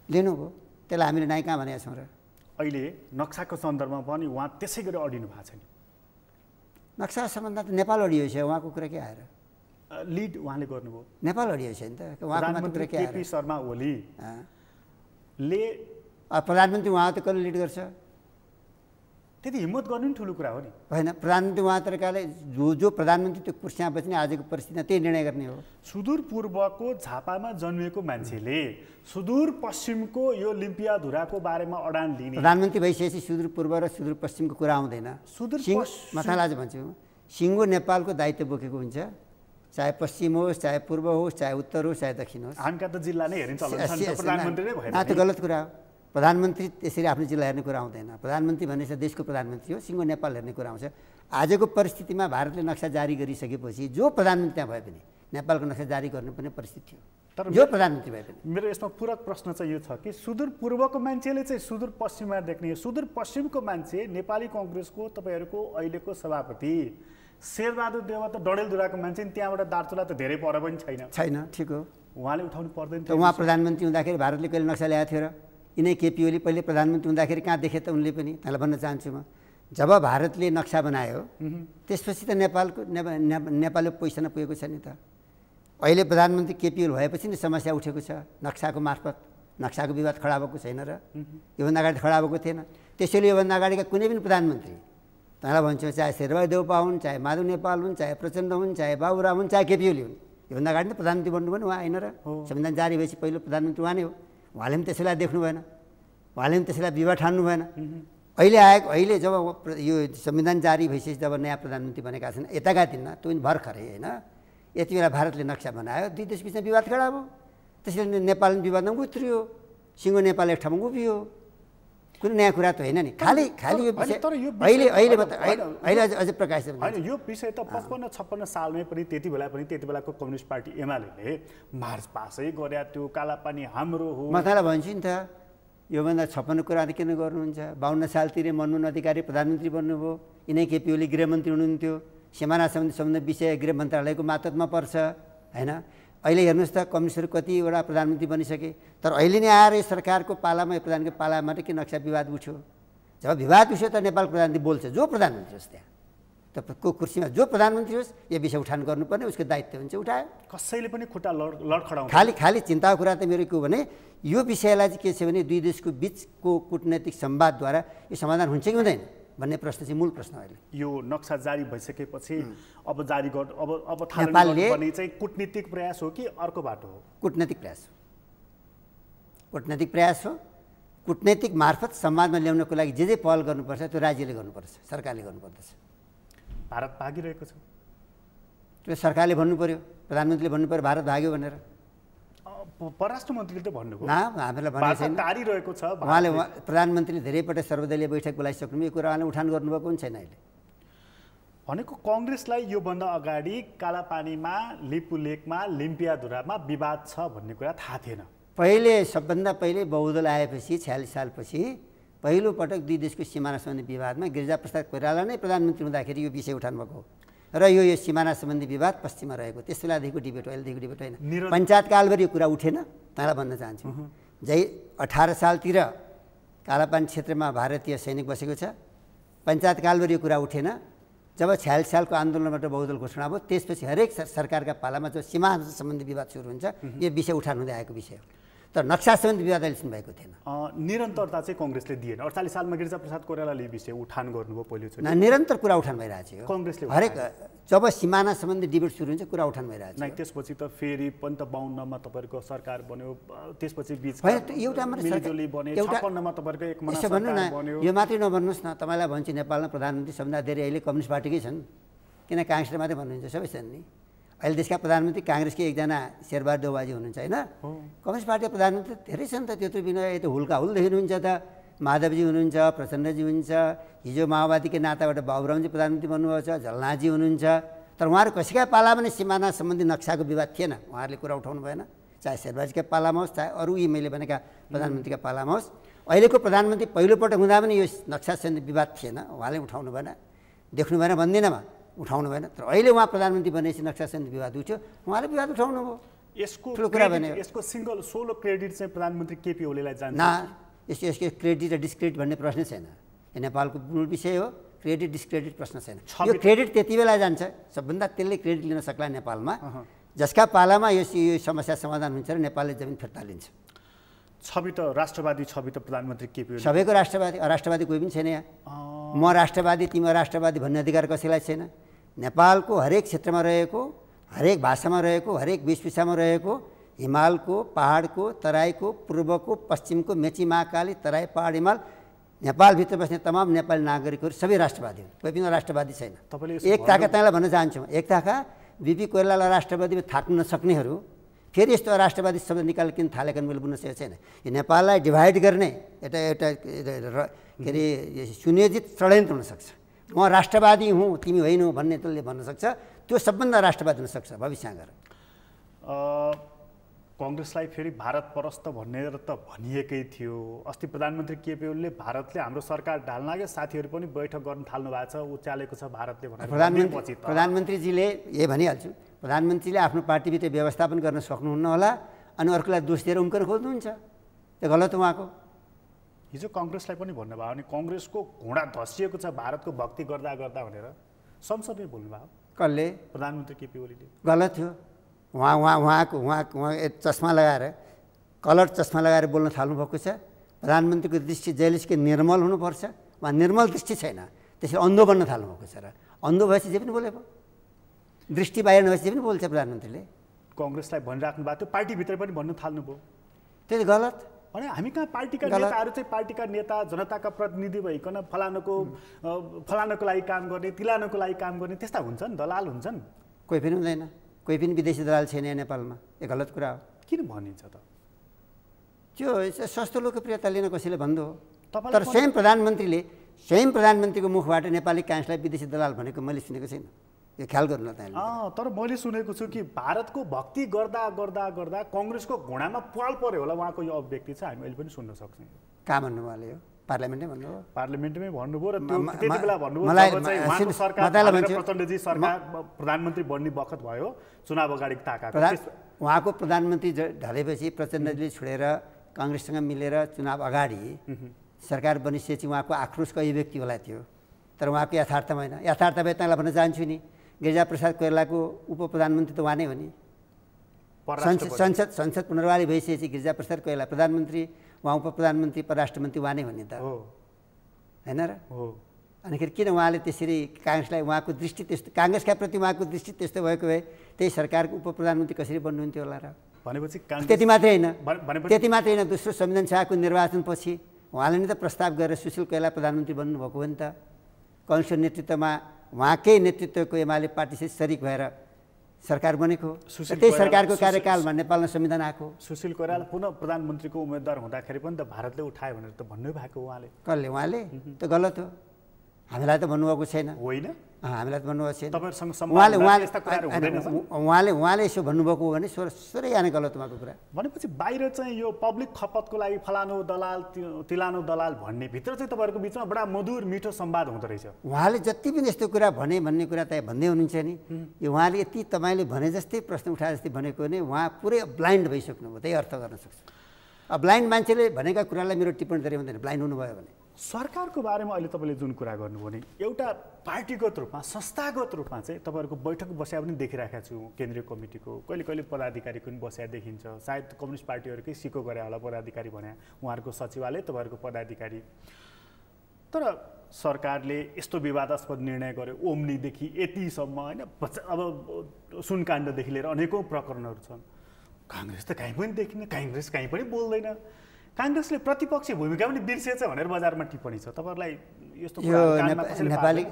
लिनुभयो, त्यसलाई हामीले नाइ कहाँ भनेका छौँ र। अहिले नक्साको सन्दर्भमा पनि उहाँ त्यसै गरी अडिनु भएको छ नि। नक्सा सम्बन्ध त नेपाल अडियो छ, उहाँको कुरा के आएर लिड उहाँले गर्नुभयो, नेपाल अडियो छ नि त, उहाँको कुरा के आएर। केपी शर्मा ओलीले प्रधानमन्त्री उहाँ त कसले लिड गर्छ, त्यति हिम्मत गर्नु नि ठुलो कुरा हो नि। होइन, प्रधानमन्त्री उहाँ तरिकाले जो प्रधानमन्त्री त्यो कुर्सीमा बस्ने आजको परिस्थितिमा त्यही निर्णय गर्ने हो। सुदूरपूर्वको झापामा जन्मिएको मान्छेले सुदूरपश्चिमको यो लिम्पियाधुराको बारेमा अडान लिने, प्रधानमन्त्री भइसकेपछि सुदूरपूर्व र सुदूरपश्चिमको कुरा आउँदैन। मथाला आज भन्छु, सिङ्गो नेपालको दायित्व बोकेको हुन्छ, चाहे पश्चिम होस्, चाहे पूर्व होस्, चाहे उत्तर होस्, चाहे दक्षिण होस्। हामी कहाँ त जिल्ला नै हेरिन्छ, प्रधानमन्त्री नै भएन। त्यो गलत कुरा हो। प्रधानमन्त्री त्यसरी आफ्नो जिल्ला हेर्ने कुरा आउँदैन। प्रधानमन्त्री भनेपछि देशको प्रधानमन्त्री हो, सिङ्गो नेपाल हेर्ने कुरा आउँछ। आजको परिस्थितिमा भारतले नक्सा जारी गरिसकेपछि जो प्रधानमन्त्री त्यहाँ भए पनि नेपालको नक्सा जारी गर्नुपर्ने परिस्थिति थियो, तर जो प्रधानमन्त्री भए पनि। मेरो यसमा पूरक प्रश्न चाहिँ यो छ कि सुदूरपूर्वको मान्छेले चाहिँ सुदूरपश्चिममा देख्ने, सुदूरपश्चिमको मान्छे नेपाली कङ्ग्रेसको तपाईँहरूको अहिलेको सभापति शेरबहादुर देउवा त डडेलधुराको मान्छे, त्यहाँबाट दार्चुला त धेरै पर पनि छैन। ठिक हो, उहाँले उठाउनु पर्दैन थियो। उहाँ प्रधानमन्त्री हुँदाखेरि भारतले कहिले नक्सा ल्याएको थियो र? यिनै केपी ओली पहिले प्रधानमन्त्री हुँदाखेरि कहाँ देखे त उनले पनि? त्यसलाई भन्न चाहन्छु म, जब भारतले नक्सा बनायो त्यसपछि त नेपालको पैसा पुगेको छ नि त। अहिले प्रधानमन्त्री केपी ओली भएपछि नि समस्या उठेको छ नक्साको मार्फत। नक्साको विवाद खडा भएको छैन र योभन्दा अगाडि खडा भएको थिएन। त्यसैले योभन्दा अगाडिका कुनै पनि प्रधानमन्त्री तँलाई भन्छु चाहे शेरबहादुर देउपा हुन्, चाहे माधव नेपाल हुन्, चाहे प्रचण्ड हुन्, चाहे बाबुराम हुन्, चाहे केपी ओली हुन्, योभन्दा अगाडि त प्रधानमन्त्री बन्नुभयो नि उहाँ होइन र। संविधान जारी भएपछि पहिलो प्रधानमन्त्री उहाँ नै हो। उहाँले पनि त्यसैलाई देख्नु भएन, उहाँले पनि त्यसैलाई विवाद ठान्नु भएन। अहिले जब यो संविधान जारी भइसकेपछि जब नयाँ प्रधानमन्त्री बनेका छन् यताका दिनमा त्यो पनि भर्खरै होइन, यति बेला भारतले नक्सा बनायो, दुई देश बिचमा विवाद खडा भयो। त्यसैले नेपाल विवादमा उत्रियो, सिङ्गो नेपाल एक ठाउँमा उभियो। कुनै नयाँ कुरा त होइन नि, खालि यो विषय अहिले अझ प्रकाश होइन। यो विषय त 55-56 सालमै पनि त्यति बेलाको कम्युनिस्ट पार्टी एमाले मार्च पासै गरे, त्यो कालापानी हाम्रो हो। म तँलाई भन्छु नि त, योभन्दा 56 कुरा किन गर्नुहुन्छ? 52 सालतिर मनमोहन अधिकारी प्रधानमन्त्री बन्नुभयो, यिनै केपी ओली गृहमन्त्री हुनुहुन्थ्यो, सिमाना सम्बन्धी विषय गृह मन्त्रालयको मातहतमा पर्छ होइन। अहिले हेर्नुहोस् त कम्युनिस्टहरू कतिवटा प्रधानमन्त्री बनिसके, तर अहिले नै आएर सरकारको पालामा प्रधानको पालामा के नक्सा विवाद उठ्यो। जब विवाद उठ्यो त नेपाल प्रधानमन्त्री बोल्छ, जो प्रधानमन्त्री होस् त्यहाँ को कुर्सीमा जो प्रधानमन्त्री होस् यो विषय उठान गर्नुपर्ने उसको दायित्व हुन्छ, उठायो। कसैले पनि खुट्टा लडखडाउँछ। खालि चिन्ताको कुरा त मेरो के हो भने यो विषयलाई चाहिँ के छ भने दुई देशको बिचको कुटनैतिक संवादद्वारा यो समाधान हुन्छ कि हुँदैन भन्ने प्रश्न चाहिँ मूल प्रश्न अहिले। यो नक्सा जारी भइसकेपछि अब जारी गर्नु अब नेपालले थाल्ने चाहिँ कुटनीतिक प्रयास हो कि अर्को बाटो हो? कुटनैतिक प्रयास हो। कुटनैतिक मार्फत संवादमा ल्याउनको लागि जे पहल गर्नुपर्छ त्यो राज्यले गर्नुपर्छ, सरकारले गर्नुपर्दछ। भारत भागिरहेको छ, त्यो सरकारले भन्नु पर्यो, प्रधानमन्त्रीले भन्नु पर्यो भारत भाग्यो भनेर। परराष्ट्र मन्त्रीले त भन्नुभयो न, हामीलाई भनेको छैन। टारिरहेको छ उहाँले प्रधानमन्त्रीले धेरैपल्ट सर्वदलीय बैठक बोलाइसक्नु, यो कुरा उहाँले उठान गर्नुभएको पनि छैन अहिले। भनेको कङ्ग्रेसलाई योभन्दा अगाडि कालापानीमा, लिपुलेकमा, लिम्पियाधुरामा विवाद छ भन्ने कुरा थाहा थिएन। सबभन्दा पहिले बहुदल आएपछि 46 सालपछि पहिलोपटक दुई देशको सिमाना सम्बन्धी विवादमा गिरिजाप्रसाद कोइराला नै प्रधानमन्त्री हुँदाखेरि यो विषय उठाउनु भएको हो र यो सिमाना सम्बन्धी विवाद पश्चिममा रहेको त्यस बेलादेखिको डिबेट हो, अहिलेदेखिको डिबेट होइन। पञ्चायत कालभरि यो कुरा उठेन, तँलाई भन्न चाहन्छु। 18 सालतिर कालापानी क्षेत्रमा भारतीय सैनिक बसेको छ, पञ्चायत कालभरि यो कुरा उठेन। जब 46 सालको आन्दोलनबाट बहुदल घोषणा भयो त्यसपछि हरेक सरकारका पालामा जो सिमाना सम्बन्धी विवाद सुरु हुन्छ यो विषय उठान हुँदै आएको विषय हो, तर नक्सा सम्बन्धी विवाद अहिलेसम्म भएको थिएन। निरन्तरता चाहिँ कङ्ग्रेसले दिएन। 48 सालमा गिरिजाप्रसाद कोइरालाले विषय उठान गर्नुभयो पहिलोचोटि। निरन्तर कुरा उठान भइरहेको छ कङ्ग्रेसले, हरेक जब सिमाना सम्बन्धी डिबेट सुरु हुन्छ कुरा उठान भइरहेको छ। त्यसपछि त फेरि पनि त 52 मा तपाईँको सरकार बन्यो, त्यसपछि बिचमा एउटा मिलिजुली बन्यो, 56 मा तपाईँको एकमना सरकार बन्यो। यो मात्रै नभन्नुहोस् न, तपाईँलाई भन्छु नेपालमा प्रधानमन्त्री सबभन्दा धेरै अहिले कम्युनिस्ट पार्टीकै छन्, किन काङ्ग्रेसले मात्रै भन्नुहुन्छ, सबै छन् नि। अहिले देशका प्रधानमन्त्री काङ्ग्रेसकै एकजना शेरबहादुर देउबाजी हुनुहुन्छ होइन, कम्युनिस्ट पार्टीका प्रधानमन्त्री धेरै छन् त। त्यत्रो बिना यो त हुल्का हुल देखिनुहुन्छ त, माधवजी हुनुहुन्छ, प्रचण्डजी हुनुहुन्छ, हिजो माओवादीकै नाताबाट बाबुरामजी प्रधानमन्त्री बन्नुभएको छ, झलनाथजी हुनुहुन्छ, तर उहाँहरू कसैका पालामा नै सिमाना सम्बन्धी नक्साको विवाद थिएन, उहाँहरूले कुरा उठाउनु भएन। चाहे शेरबहादुरका पालामा होस्, चाहे अरू यी मैले भनेका प्रधानमन्त्रीका पालामा होस्। अहिलेको प्रधानमन्त्री पहिलोपटक हुँदा पनि यो नक्सा सम्बन्धी विवाद थिएन, उहाँले उठाउनु भएन, देख्नु भएन भन्दिनँ म, उठाउनु भएन। तर अहिले उहाँ प्रधानमन्त्री बनेपछि नक्सा सम्बन्धी विवाद उठ्यो, उहाँले विवाद उठाउनु भयो। यसको सिङ्गल सोलो क्रेडिट चाहिँ प्रधानमन्त्री केपी ओलीलाई जान्छ न? यसको क्रेडिट र डिस्क्रेडिट भन्ने प्रश्न छैन, यो नेपालको मूल विषय हो। क्रेडिट डिस्क्रेडिट प्रश्न छैन, यो क्रेडिट त्यति बेला जान्छ सबभन्दा त्यसले क्रेडिट लिन सक्ला नेपालमा जसका पालामा यो समस्या समाधान हुन्छ र नेपालले जमिन फिर्ता लिन्छ। छवि त राष्ट्रवादी छवि त प्रधानमन्त्री केपी ओली सबैको राष्ट्रवादी, अराष्ट्रवादी कोही पनि छैन यहाँ। म राष्ट्रवादी तिमी अराष्ट्रवादी भन्ने अधिकार कसैलाई छैन। नेपालको हरेक क्षेत्रमा रहेको, हरेक भाषामा रहेको, हरेक वेशभूषामा रहेको, हिमालको, पहाडको, तराईको, पूर्वको, पश्चिमको, मेची महाकाली, तराई, पहाड, हिमाल, नेपालभित्र बस्ने तमाम नेपाली नागरिकहरू सबै राष्ट्रवादी हुन्, कोही पनि राष्ट्रवादी छैन। एकताका तँलाई भन्न चाहन्छु, एकताका बिपी कोइराला राष्ट्रवादीमा थाक्न नसक्नेहरू फेरि यस्तो राष्ट्रवादी शब्द निकालेर किन थालेका मैले बुझ्न सकेको छैन। यो नेपाललाई डिभाइड गर्ने एउटा के अरे सुनियोजित षड्यन्त्र हुनसक्छ। म राष्ट्रवादी हुँ तिमी होइनौ भन्ने तले भन्न सक्छ, त्यो सबभन्दा राष्ट्रवादी हुनसक्छ भविष्य गएर। कङ्ग्रेसलाई फेरि भारत परस्त भनेर त भनिएकै थियो। अस्ति प्रधानमन्त्री केपी ओलीले भारतले हाम्रो सरकार ढाल्न लाग्यो, साथीहरू पनि बैठक गर्न थाल्नु भएको छ, उचालेको छ भारतले भनेर। प्रधानमन्त्रीजीले यही भनिहाल्छु, प्रधानमन्त्रीले आफ्नो पार्टीभित्र व्यवस्थापन गर्न सक्नुहुन्न होला अनि अर्कोलाई दोष दिएर उम्कन खोज्नुहुन्छ, त्यो गलत उहाँको। हिजो कङ्ग्रेसलाई पनि भन्नुभयो अनि कङ्ग्रेसको घोडा धसिएको छ भारतको भक्ति गर्दा गर्दा भनेर संसदमै बोल्नुभयो। कसले? प्रधानमन्त्री केपी ओलीले। गलत थियो। उहाँ चस्मा लगाएर कलर चस्मा लगाएर बोल्न थाल्नुभएको छ। प्रधानमन्त्रीको दृष्टि जहिलेसुकै निर्मल हुनुपर्छ, उहाँ निर्मल दृष्टि छैन, त्यसरी अन्धो बन्न थाल्नुभएको छ। र अन्धो भएपछि जे पनि बोले भयो, दृष्टि बाहिर नभएपछि जे पनि बोल्छ प्रधानमन्त्रीले। कङ्ग्रेसलाई भनिराख्नु भएको थियो, पार्टीभित्र पनि भन्न थाल्नुभयो। त्यो गलत। अनि हामी कहाँ पार्टीका नेताहरू चाहिँ पार्टीका नेता जनताका प्रतिनिधि भइकन फलानको लागि काम गर्ने, तिलानको लागि काम गर्ने त्यस्ता हुन्छन्, दलाल हुन्छन्? कोही पनि हुँदैन, कोही पनि विदेशी दलाल छैन नेपालमा। यो गलत कुरा हो। किन भनिन्छ त? त्यो सस्तो लोकप्रियता लिन कसैले भन्दो हो। तर स्वयं प्रधानमन्त्रीको मुखबाट नेपाली काङ्ग्रेसलाई विदेशी दलाल भनेको मैले सुनेको छैन। यो ख्याल गर्नु न त। तर मैले सुनेको छु कि भारतको भक्ति गर्दा गर्दा गर्दा कङ्ग्रेसको घुँडामा पाल पर्यो होला उहाँको यो अभिव्यक्ति छ, हामी अहिले पनि सुन्न सक्छौँ। कहाँ भन्नु उहाँले? यो पार्लियामेन्टमै भन्नुभयो। पार्लियामेन्टमै भन्नुभयो र त्यति बेला भन्नुभयो प्रचण्डजी सरकार प्रधानमन्त्री बन्ने बखत भयो, चुनाव अगाडि ताका उहाँको प्रधानमन्त्री ढलेपछि प्रचण्डजीले छोडेर काङ्ग्रेससँग मिलेर चुनाव अगाडि सरकार बनिसकेपछि उहाँको आक्रोशको अभिव्यक्ति होला थियो। तर उहाँको यथार्थ होइन। यथार्थ भए तँलाई भन्न चाहन्छु नि, गिरिजाप्रसाद कोइरालाको उप प्रधानमन्त्री त उहाँ नै हो नि। संसद पुनर्वाली भइसकेपछि गिरिजाप्रसाद कोइराला प्रधानमन्त्री, उहाँ उप प्रधानमन्त्री, परराष्ट्र मन्त्री उहाँ नै हो नि त, होइन र? अनिखेरि किन उहाँले त्यसरी काङ्ग्रेसलाई, उहाँको दृष्टि त्यस्तो, काङ्ग्रेसका प्रति उहाँको दृष्टि त्यस्तो भएको भए त्यही सरकारको उप प्रधानमन्त्री कसरी बन्नुहुन्थ्यो होला र? भनेपछि त्यति मात्रै होइन, दोस्रो संविधान सभाको निर्वाचनपछि उहाँले नै त प्रस्ताव गरेर सुशील कोइराला प्रधानमन्त्री बन्नुभएको हो नि त। कङ्ग्रेसको नेतृत्वमा उहाँकै नेतृत्वको एमाले पार्टीसित शरिक भएर सरकार बनेको। त्यही सरकारको कार्यकालमा नेपालमा संविधान आएको। सुशील कोइराला पुनः प्रधानमन्त्रीको उम्मेदवार हुँदाखेरि पनि त भारतले उठायो भनेर त भन्नु भएको उहाँले। कसले? उहाँले त गलत हो। हामीलाई त भन्नुभएको छैन। होइन, हामीलाई त भन्नुभएको छैन। तपाईँहरूसँग उहाँले यसो भन्नुभएको हो भने सोरै आने गलत उहाँको कुरा। भनेपछि बाहिर चाहिँ यो पब्लिक खपतको लागि फलानो दलाल तिलानो दलाल भन्ने भित्र चाहिँ तपाईँहरूको बिचमा बडा मधुर मिठो संवाद हुँदो रहेछ। उहाँले जति पनि यस्तो कुरा भन्ने कुरा त भन्दै हुनुहुन्छ नि, यो उहाँले यति तपाईँले भने जस्तै प्रश्न उठाए जस्तै भनेको भने उहाँ पुरै ब्लाइन्ड भइसक्नुभयो, त्यही अर्थ गर्न सक्छ। अब ब्लाइन्ड मान्छेले भनेका कुरालाई मेरो टिप्पणी गरे भन्दैन, ब्लाइन्ड हुनुभयो भने। सरकारको बारेमा अहिले तपाईँले जुन कुरा गर्नुभयो नि, एउटा पार्टीगत रूपमा संस्थागत रूपमा चाहिँ तपाईँहरूको बैठक बस्या पनि देखिरहेको छु। केन्द्रीय कमिटीको कहिले कहिले पदाधिकारीको पनि बस्या देखिन्छ। सायद कम्युनिस्ट पार्टीहरूकै सिको गरे होला पदाधिकारी भने, उहाँहरूको सचिवालय तपाईँहरूको पदाधिकारी। तर सरकारले यस्तो विवादास्पद निर्णय गर्यो, ओम्नीदेखि यतिसम्म होइन, अब सुनकाण्डदेखि लिएर अनेकौँ प्रकरणहरू छन्। काङ्ग्रेस त कहीँ पनि देखिन्न, काङ्ग्रेस कहीँ पनि बोल्दैन। काङ्ग्रेसले प्रतिपक्षी भूमिका पनि बिर्सिएछ भनेर बजारमा टिप्पणी छ। तपाईँहरूलाई यस्तो नेपाली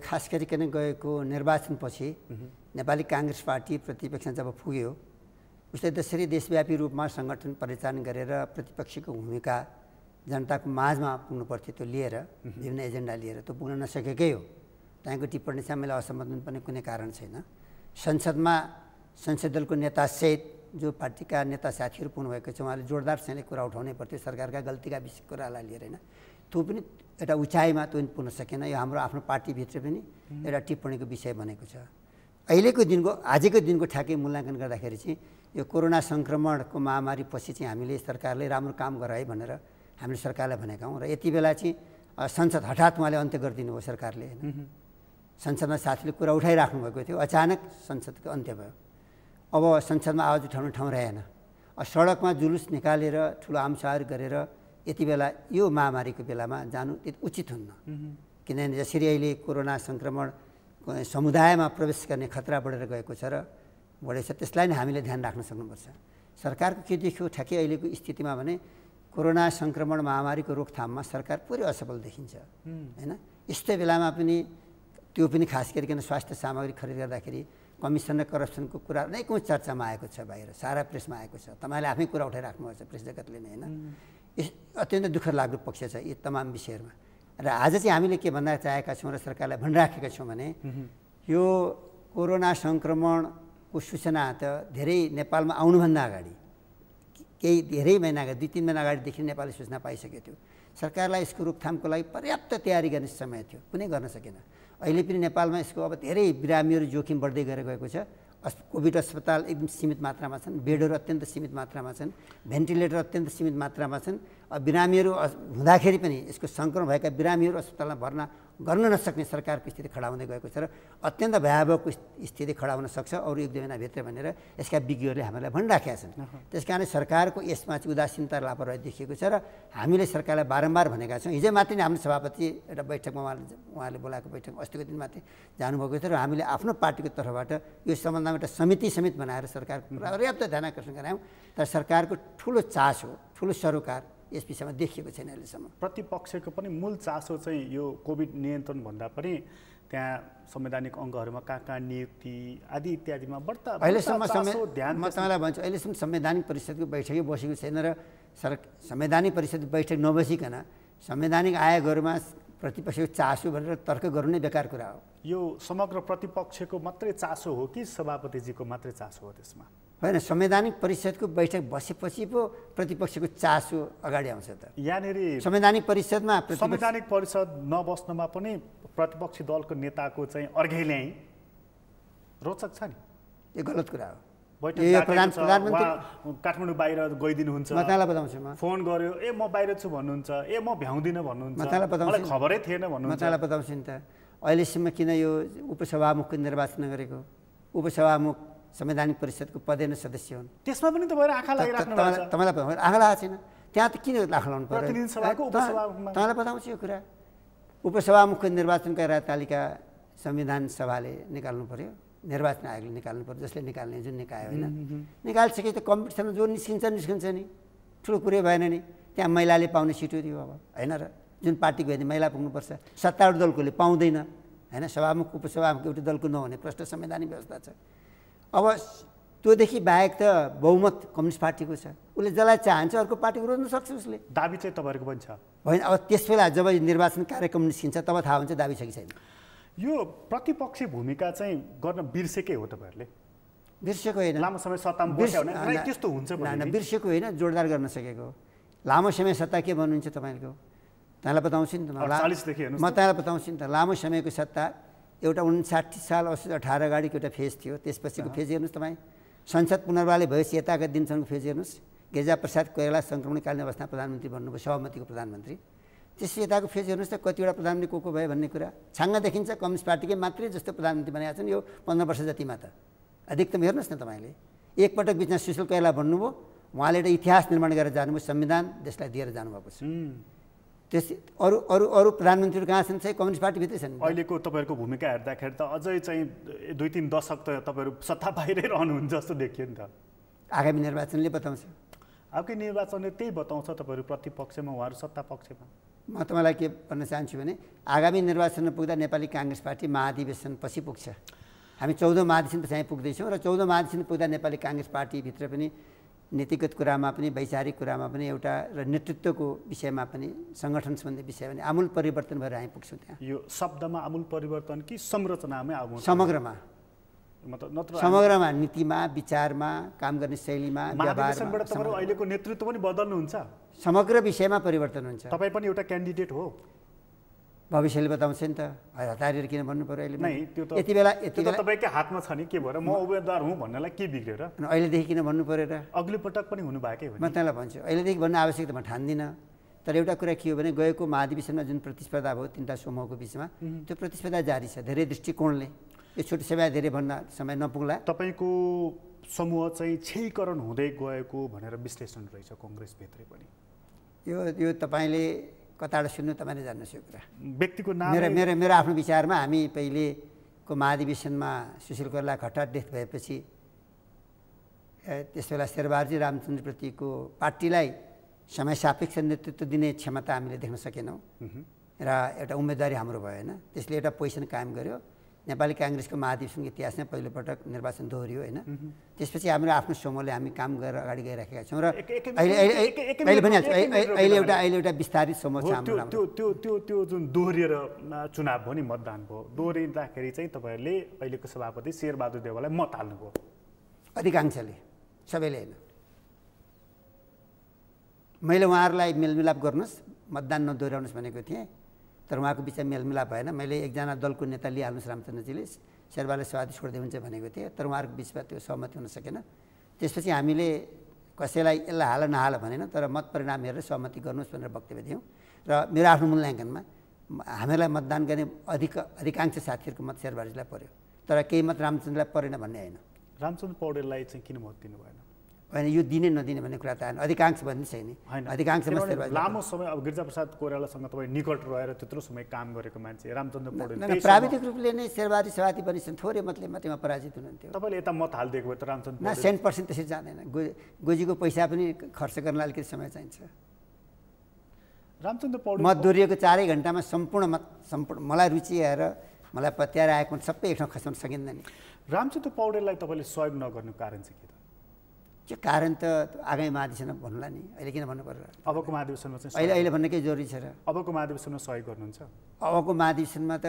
खास गरिकन गएको निर्वाचनपछि नेपाली काङ्ग्रेस पार्टी प्रतिपक्षमा जब पुग्यो, उसले त्यसरी देशव्यापी रूपमा सङ्गठन परिचालन गरेर प्रतिपक्षीको भूमिका जनताको माझमा पुग्नु पर्थ्यो, त्यो लिएर विभिन्न एजेन्डा लिएर त्यो पुग्न नसकेकै हो। त्यहाँको टिप्पणी चाहिँ मैले असहमत हुनुपर्ने कुनै कारण छैन। संसदमा संसदीय दलको नेतासहित जो पार्टीका नेता साथीहरू पुग्नुभएको छ, उहाँले जोरदारसँगले कुरा उठाउनै पर्थ्यो सरकारका गल्तीका कुरालाई लिएर होइन। त्यो पनि एउटा उचाइमा त्यो पनि पुग्न सकेन। यो हाम्रो आफ्नो पार्टीभित्र पनि एउटा टिप्पणीको विषय बनेको छ। आजको दिनको ठ्याक्कै मूल्याङ्कन गर्दाखेरि चाहिँ यो कोरोना सङ्क्रमणको महामारी पछि चाहिँ हामीले सरकारले राम्रो काम गर है भनेर हामीले सरकारलाई भनेका हौँ। र यति बेला चाहिँ संसद हठात उहाँले अन्त्य गरिदिनु भयो सरकारले होइन। संसदमा साथीले कुरा उठाइराख्नु भएको थियो, अचानक संसदको अन्त्य भयो। अब संसदमा आवाज उठाउने ठाउँ रहेन। सडकमा जुलुस निकालेर ठुलो आमसभाहरू गरेर यति बेला यो महामारीको बेलामा जानु उचित हुन्न। किनभने जसरी अहिले कोरोना सङ्क्रमण समुदायमा प्रवेश गर्ने खतरा बढेर गएको छ र बढेछ, त्यसलाई नै हामीले ध्यान राख्न सक्नुपर्छ। सरकारको के देखियो ठ्याक्कै अहिलेको स्थितिमा भने कोरोना सङ्क्रमण महामारीको रोकथाममा सरकार पुरै असफल देखिन्छ होइन। यस्तो बेलामा पनि त्यो पनि खास गरिकन स्वास्थ्य सामग्री खरिद गर्दाखेरि कमिसन र करप्सनको कुरा अनेकौँ चर्चामा आएको छ, बाहिर सारा प्रेसमा आएको छ। तपाईँले आफै कुरा उठाइराख्नुभएको छ, प्रेस जगतले नै होइन। अत्यन्त दुःख लाग्दो पक्ष छ यी तमाम विषयहरूमा। र आज चाहिँ हामीले के भन्न चाहेका छौँ र सरकारलाई भनिराखेका छौँ भने यो कोरोना सङ्क्रमणको सूचना त धेरै नेपालमा आउनुभन्दा अगाडि केही धेरै महिना अगाडि 2-3 महिना अगाडिदेखि नेपालले सूचना पाइसकेको थियो। सरकारलाई यसको रोकथामको लागि पर्याप्त तयारी गर्ने समय थियो, कुनै गर्न सकेन। अहिले पनि नेपालमा यसको अब धेरै बिरामीहरू जोखिम बढ्दै गएर गएको छ। कोभिड अस्पताल एकदम सीमित मात्रामा छन्, बेडहरू अत्यन्त सीमित मात्रामा छन्, भेन्टिलेटर अत्यन्त सीमित मात्रामा छन्। बिरामीहरू हुँदाखेरि पनि यसको सङ्क्रमण भएका बिरामीहरू अस्पतालमा भर्ना गर्न नसक्ने सरकारको स्थिति खडा हुँदै गएको छ र अत्यन्त भयावह स्थिति खडा हुन सक्छ अरू 1-2 महिनाभित्र भनेर यसका विज्ञहरूले हामीलाई भनिराखेका छन्। त्यस कारण सरकारको यसमा चाहिँ उदासीनता लापरवाही देखिएको छ र हामीले सरकारलाई बारम्बार भनेका छौँ। हिजो मात्रै हाम्रो सभापति एउटा बैठकमा उहाँले बोलाएको बैठकमा अस्तिको दिन मात्रै जानुभएको थियो र हामीले आफ्नो पार्टीको तर्फबाट यो सम्बन्धमा एउटा समिति समेत बनाएर सरकारको पर्याप्त ध्यान आकर्षण गरायौँ। तर सरकारको ठुलो चासो ठुलो सरोकार यस विषयमा देखिएको छैन अहिलेसम्म। प्रतिपक्षको पनि मूल चासो चाहिँ यो कोभिड नियन्त्रण भन्दा पनि त्यहाँ संवैधानिक अङ्गहरूमा कहाँ नियुक्ति आदि इत्यादिमा बढ्ता अहिलेसम्म ध्यान म तपाईँलाई भन्छु अहिलेसम्म संवैधानिक परिषदको बैठकै बसेको छैन र संवैधानिक परिषदको बैठक नबसिकन संवैधानिक आयोगहरूमा प्रतिपक्षको चासो भनेर तर्क गर्नु नै बेकार कुरा हो। यो समग्र प्रतिपक्षको मात्रै चासो हो कि सभापतिजीको मात्रै चासो हो त्यसमा? होइन, संवैधानिक परिषदको बैठक बसेपछि पो प्रतिपक्षको चासो अगाडि आउँछ त। यहाँनिर संवैधानिक परिषदमा संवैधानिक परिषद नबस्नमा पनि प्रतिपक्षी दलको नेताको चाहिँ अर्घै ल्याइ रोचक छ नि? यो गलत कुरा हो। प्रधानमन्त्री काठमाडौँ बाहिर गइदिनुहुन्छ, म तपाईँलाई बताउँछु, म फोन गर्यो ए म बाहिर छु भन्नुहुन्छ, ए म भ्याउँदिनँ भन्नुहुन्छ, म तपाईँलाई बताउँछु, मलाई खबरै थिएन भन्नुहुन्छ। म तपाईँलाई बताउँछु नि त अहिलेसम्म किन यो उपसभामुखको निर्वाचन गरेको? उपसभामुख संवैधानिक परिषदको पदेन सदस्य हुन्। त्यसमा पनि तपाईँहरू आँखा लगाइराख्नु भएको छ। तपाईँलाई आँखा लागेको छैन त्यहाँ त किन आँखा लगाउनु पर्यो? प्रतिनिधि सभाको उपसभामुखमा तपाईँलाई बताउँछु यो कुरा। उपसभामुखको निर्वाचनका तालिका संविधान सभाले निकाल्नु पर्यो, निर्वाचन आयोगले निकाल्नु पर्यो, जसले निकाल्ने जुन निकाय होइन निकालिसके त कम्पिटिसनमा जो निस्किन्छ नि, ठुलो कुरै भएन नि। त्यहाँ महिलाले पाउने सिट थियो अब होइन र जुन पार्टी गयो भने महिला पुग्नुपर्छ, सत्तारूढ दलकोले पाउँदैन होइन। सभामुख उपसभामुख एउटै दलको नहुने प्रष्ट संवैधानिक व्यवस्था छ। अब त्योदेखि बाहेक त बहुमत कम्युनिस्ट पार्टीको छ, उसले जसलाई चाहन्छ अर्को पार्टीको रोज्न सक्छ उसले। दाबी चाहिँ तपाईँहरूको पनि छ होइन? अब त्यस बेला जब निर्वाचन कार्यक्रम निस्किन्छ तब थाहा हुन्छ दाबी छ कि छैन। यो प्रतिपक्षी भूमिका चाहिँ गर्न बिर्सेकै हो तपाईँहरूले? बिर्सेको होइन, लामो समय सत्तामा बस्यो भने त्यस्तो हुन्छ होइन, बिर्सेको होइन, जोडदार गर्न सकेको। लामो समय सत्ता के भन्नुहुन्छ तपाईँको? तपाईँलाई बताउँछु नि त, म तपाईँलाई बताउँछु नि त। लामो समयको सत्ता एउटा 59 साल 18 अगाडिको एउटा फेज थियो, त्यसपछिको फेज हेर्नुहोस् तपाईँ। संसद पुनर्वाले भएपछि यताका दिनसम्मको फेज हेर्नुहोस्। गिरिजाप्रसाद कोइराला सङ्क्रमणकालीन अवस्थामा प्रधानमन्त्री भन्नुभयो, सहमतिको प्रधानमन्त्री। त्यसपछि यताको फेज हेर्नुहोस् त कतिवटा प्रधानमन्त्री को भयो भन्ने कुरा छाङ्ग देखिन्छ। कम्युनिस्ट पार्टीकै मात्रै जस्तो प्रधानमन्त्री बनाएका छन् यो 15 वर्ष जतिमा त अधिकतम हेर्नुहोस् न तपाईँले। एकपटक बिचमा सुशील कोइराला भन्नुभयो, उहाँले एउटा इतिहास निर्माण गरेर जानुभयो, संविधान देशलाई दिएर जानुभएको छ। त्यस अरू अरू अरू प्रधानमन्त्रीहरू कहाँ छन् चाहिँ कम्युनिस्ट पार्टीभित्रै छन्। अहिलेको तपाईँहरूको भूमिका हेर्दाखेरि त अझै चाहिँ 2-3 दशक त तपाईँहरू सत्ता बाहिरै रहनुहुन्छ जस्तो देखियो नि त। आगामी निर्वाचनले बताउँछ, आगामी निर्वाचनले त्यही बताउँछ तपाईँहरू प्रतिपक्षमा उहाँहरू सत्ता पक्षमा। म तपाईँलाई के भन्न चाहन्छु भने आगामी निर्वाचनमा पुग्दा नेपाली काङ्ग्रेस पार्टी महाधिवेशन पछि पुग्छ। हामी 14 महाधिवेशन पछि हामी पुग्दैछौँ र 14 महाधिवेशन पुग्दा नेपाली काङ्ग्रेस पार्टीभित्र पनि नीतिगत कुरामा पनि वैचारिक कुरामा पनि एउटा र नेतृत्वको विषयमा पनि सङ्गठन सम्बन्धी विषय पनि आमूल परिवर्तन भएर हामी पुग्छौँ त्यहाँ। यो शब्दमा आमूल परिवर्तन कि संरचनामै आउनु? समग्रमा, समग्रमा, नीतिमा, विचारमा, काम गर्ने शैलीमा, व्यवहारमा। अहिलेको नेतृत्व पनि बदल्नुहुन्छ? समग्र विषयमा परिवर्तन हुन्छ। तपाईँ पनि एउटा क्यान्डिडेट हो, भविष्यले बताउँछ नि त। हतारेर किन भन्नु पर्यो अहिले? नै त्यो त यति बेला तपाईँकै हातमा छ नि, के भएर म उम्मेदवार हुँ भन्नलाई के बिग्रेर? अहिलेदेखि किन भन्नु पर्यो र? अघिल्लो पटक पनि हुनुभएकै हो। म तपाईँलाई भन्छु अहिलेदेखि भन्नु आवश्यक त म ठान्दिनँ। तर एउटा कुरा के हो भने गएको महाधिवेशनमा जुन प्रतिस्पर्धा भयो 3टा समूहको बिचमा, त्यो प्रतिस्पर्धा जारी छ धेरै दृष्टिकोणले। यो छोटो समय धेरै भन्न समय नपुग्ला। तपाईँको समूह चाहिँ क्षयीकरण हुँदै गएको भनेर विश्लेषण रहेछ कङ्ग्रेसभित्रै पनि। यो तपाईँले कताबाट सुन्नु तपाईँले जान्नुहोस् यो कुरा। व्यक्तिको नाम मेरो आफ्नो विचारमा हामी पहिलेको महाधिवेशनमा सुशील कोइराला हठात डेथ भएपछि त्यस बेला शेरबहादुर रामचन्द्रप्रतिको पार्टीलाई समय सापेक्ष नेतृत्व दिने क्षमता हामीले देख्न सकेनौँ र एउटा उम्मेदवारी हाम्रो भयो होइन। त्यसले एउटा पोजिसन कायम गर्यो। नेपाली काङ्ग्रेसको महाधिवेशनको इतिहासमा पहिलोपटक निर्वाचन दोहोरियो होइन। त्यसपछि हाम्रो आफ्नो समूहले हामी काम गरेर अगाडि गइराखेका छौँ र अहिले भनिहाल्छु अहिले एउटा विस्तारित समूह छ हाम्रो। त्यो जुन दोहोरिएर चुनाव भयो नि, मतदान भयो, दोहोरिँदाखेरि चाहिँ तपाईँहरूले अहिलेको सभापति शेरबहादुर देउवालाई मत हाल्नुभयो? अधिकांशले, सबैले होइन। मैले उहाँहरूलाई मेलमिलाप गर्नुहोस्, मतदान नदोहोऱ्याउनुहोस् भनेको थिएँ, तर उहाँको बिचमा मेलमिलाप भएन। मैले एकजना दलको नेता लिइहाल्नुहोस् रामचन्द्रजीले, शेरबहादुरले सभापति छोड्दै हुन्छ भनेको थिएँ, तर उहाँहरूको बिचमा त्यो सहमति हुन सकेन। त्यसपछि हामीले कसैलाई यसलाई हाल नहाल भनेन, तर मत परिणाम हेरेर सहमति गर्नुहोस् भनेर वक्तव्य दियौँ र मेरो आफ्नो मूल्याङ्कनमा हामीलाई मतदान गर्ने अधिकांश साथीहरूको मत शेरबहादुरजीलाई पर्यो, तर केही मत रामचन्द्रलाई परेन भन्ने होइन। रामचन्द्र पौडेललाई चाहिँ किन मत दिनु भएन? होइन, यो दिने नदिने भन्ने कुरा त आएन, अधिकांश भन्ने छैन, अधिकांश लामो समय अब गिरिजाप्रसाद कोइरालासँग तपाईँ निकट रहेर त्यत्रो समय काम गरेको मान्छे रामचन्द्र पौडेल प्राविधिक रूपले नै शेरबहादुर सभापति बनिसन्, थोरै मतले मात्रै परिचित हुनुहुन्थ्यो। तपाईँले यता मत हालिदिएको भए त रामचन्द्र न 100% त्यसरी जाँदैन, गोजीको पैसा पनि खर्च गर्न अलिकति समय चाहिन्छ। रामचन्द्र पौडेल मत दोहोरिएको 4 घण्टामा सम्पूर्ण मलाई रुचि आएर मलाई पत्याएर आएको सबै एक ठाउँ खसाउन सकिँदैन नि। रामचन्द्र पौडेललाई तपाईँले सहयोग नगर्नुको कारण चाहिँ के त? त्यो कारण त आगामी महाधिवेशनमा भन्नुला नि, अहिले किन भन्नु पर्यो? अबको महाधिवेशनमा चाहिँ अहिले भन्न केही जरुरी छ र? अबको महाधिवेशनमा सहयोग गर्नुहुन्छ? अबको महाधिवेशनमा त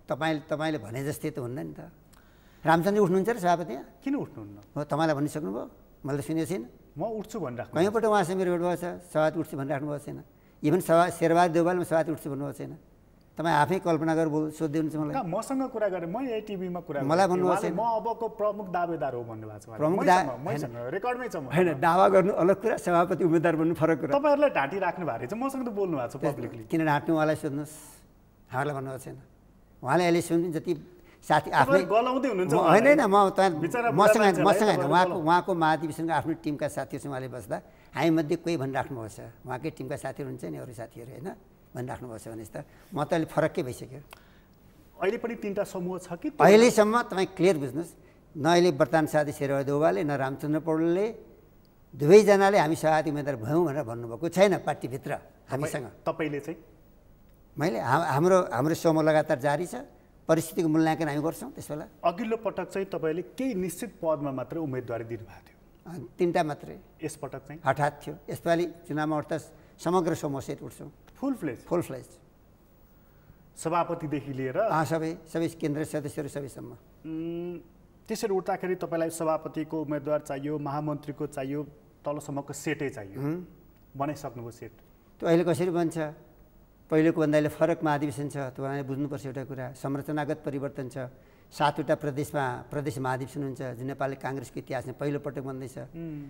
तपाईँले भने जस्तै त हुन्न नि त। रामचन्द्र उठ्नुहुन्छ र सभापति? किन उठ्नुहुन्न? हो, तपाईँलाई भनिसक्नु भयो, मैले त सुनेको छैन। म उठ्छु भनिराख्नु कहीँबाट उहाँसँग मेरो भेट भएको छ, सभापति उठ्छु भनिराख्नु भएको छैन। इभन शेरबहादुर देउवालमा सभापति उठ्छु भन्नुभएको छैन। तपाईँ आफै कल्पना गरेर सोध्दै हुनुहुन्छ मलाई। मसँग कुरा गरेँ, म यही टिभीमा कुरा मलाई भन्नुभएको छैन म अबको प्रमुख दावेदार हो भन्नुभएको छ। प्रमुख मैसँग रेकर्डमै छ। होइन, दावा गर्नु अलग कुरा, सभापति उम्मेदवार बन्नु फरक कुरा। तपाईँहरूलाई ढाँटी राख्नु भएको रहेछ, मसँग त बोल्नु भएको छ पब्लिकली। किन ढाँट्नु? उहाँलाई सोध्नुहोस्, हामीलाई भन्नुभएको छैन। उहाँले अहिले सुन्नु जति साथी आफ्नै गलाउँदै हुनुहुन्छ। होइन, मसँग होइन, उहाँको महाधिवेशनको आफ्नो टिमका साथीहरूसँग उहाँले बस्दा हामीमध्ये कोही भनिराख्नुभएको छ, उहाँकै टिमका साथीहरू हुन्छ नि, अरू साथीहरू होइन भनिराख्नुभएको छ भनेपछि त म त अहिले फरकै भइसक्यो। अहिले पनि 3टा समूह छ कि? अहिलेसम्म तपाईँ क्लियर बुझ्नुहोस्, न अहिले वर्तमान साथी शेरबहादुर देउवाले न रामचन्द्र पौडेलले दुवैजनाले हामी सभापति उम्मेदवार भयौँ भनेर भन्नुभएको छैन पार्टीभित्र हामीसँग। तपाईँले चाहिँ? मैले हाम्रो समूह लगातार जारी छ, परिस्थितिको मूल्याङ्कन हामी गर्छौँ। त्यस बेला अघिल्लो पटक चाहिँ तपाईँले केही निश्चित पदमा मात्रै उम्मेदवारी दिनुभएको थियो? 3टा मात्रै। यसपटक चाहिँ हठात थियो। यसपालि चुनावमा उठ्दा समग्र समूहसहित उठ्छौँ। फुल फ्लेज सभापतिदेखि लिएर सबै केन्द्रीय सदस्यहरू सबैसम्म। त्यसरी उठ्दाखेरि तपाईँलाई सभापतिको उम्मेदवार चाहियो, महामन्त्रीको चाहियो, तलसम्मको सेटै चाहियो, बनाइसक्नुभयो सेट? त्यो अहिले कसरी बन्छ? पहिलेको भन्दा अहिले फरक महाधिवेशन छ, तपाईँले बुझ्नुपर्छ एउटा कुरा, संरचनागत परिवर्तन छ। 7वटा प्रदेश महाधिवेशन हुन्छ, जुन नेपाली काङ्ग्रेसको इतिहासमा पहिलोपटक बन्दैछ।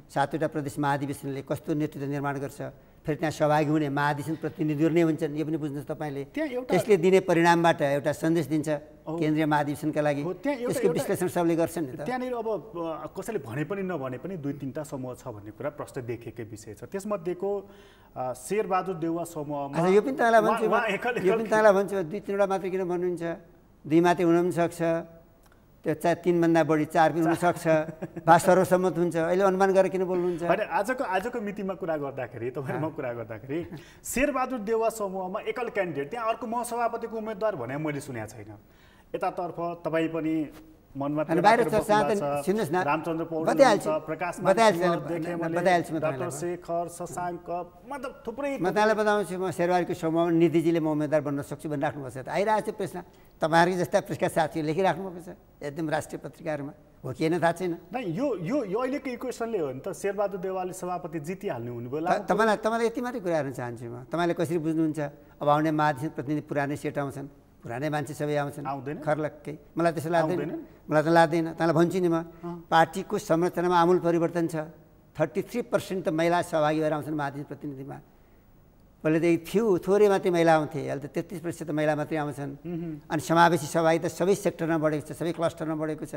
7वटा प्रदेश महाधिवेशनले कस्तो नेतृत्व निर्माण गर्छ, फेरि त्यहाँ सहभागी हुने महाधिवेशन प्रतिनिधिहरू नै हुन्छन्, यो पनि बुझ्नुहोस् तपाईँले। त्यसले दिने परिणामबाट एउटा सन्देश दिन्छ केन्द्रीय महाधिवेशनका लागि, त्यसको विश्लेषण सबले गर्छन् नि त। त्यहाँनिर अब कसैले भने पनि नभने पनि 2-3टा समूह छ भन्ने कुरा प्रश्न देखेकै विषय छ। त्यसमध्येको शेरबहादुर देउवा समूहमा यो पनि तँलाई भन्छु 2-3वटा मात्रै किन भन्नुहुन्छ? 2 मात्रै हुन पनि सक्छ, त्यो 3भन्दा बढी 4 पनि हुनसक्छ, वा सर्वसम्मत हुन्छ। अहिले अनुमान गरेर किन बोल्नुहुन्छ? होइन, आजको मितिमा कुरा गर्दाखेरि तपाईँमा कुरा गर्दाखेरि शेरबहादुर देउवा समूहमा एकल क्यान्डिडेट, त्यहाँ अर्को महसभापतिको उम्मेदवार भने मैले सुनेको छैन। यतातर्फ तपाईँ पनि मनमा बाहिर चर्चा सुन्नुहोस् न, रामचन्द्र पौडेल, प्रकाश डाक्टर शेखर, शशाङ्क, मतलब थुप्रै। म तपाईँलाई बताउँछु, म शेरबहादुरको समूहमा निधिजीले म उम्मेदवार बन्न सक्छु भनिराख्नु भएको छ। आइरहेको छ प्रश्न, तपाईँहरूको जस्ता प्रेसका साथीहरू लेखिराख्नु भएको छ एकदम राष्ट्रिय पत्रिकाहरूमा, हो कि होइन थाहा छैन। यो अहिलेको इक्वेसनले हो नि त, शेरबहादुर देउवाले सभापति जितिहाल्नु हुने बेला। तपाईँलाई यति मात्रै कुरा हेर्न चाहन्छु म, तपाईँले कसरी बुझ्नुहुन्छ? अब आउने महाधिवेशन प्रतिनिधि पुरानै सेट आउँछन्, पुरानै मान्छे सबै आउँछन्, खर्लक्कै। मलाई त्यसो लाग्दैन, मलाई त लाग्दैन। तँलाई भन्छु नि, म पार्टीको संरचनामा आमूल परिवर्तन छ। 33% त महिला सहभागी भएर आउँछन् महाधिवेशन प्रतिनिधिमा। पहिले त थोरै मात्रै महिला आउँथे, अहिले त 33% त महिला मात्रै आउँछन्। अनि समावेशी सहभागिता सबै सेक्टरमा बढेको छ, सबै क्लस्टरमा बढेको छ।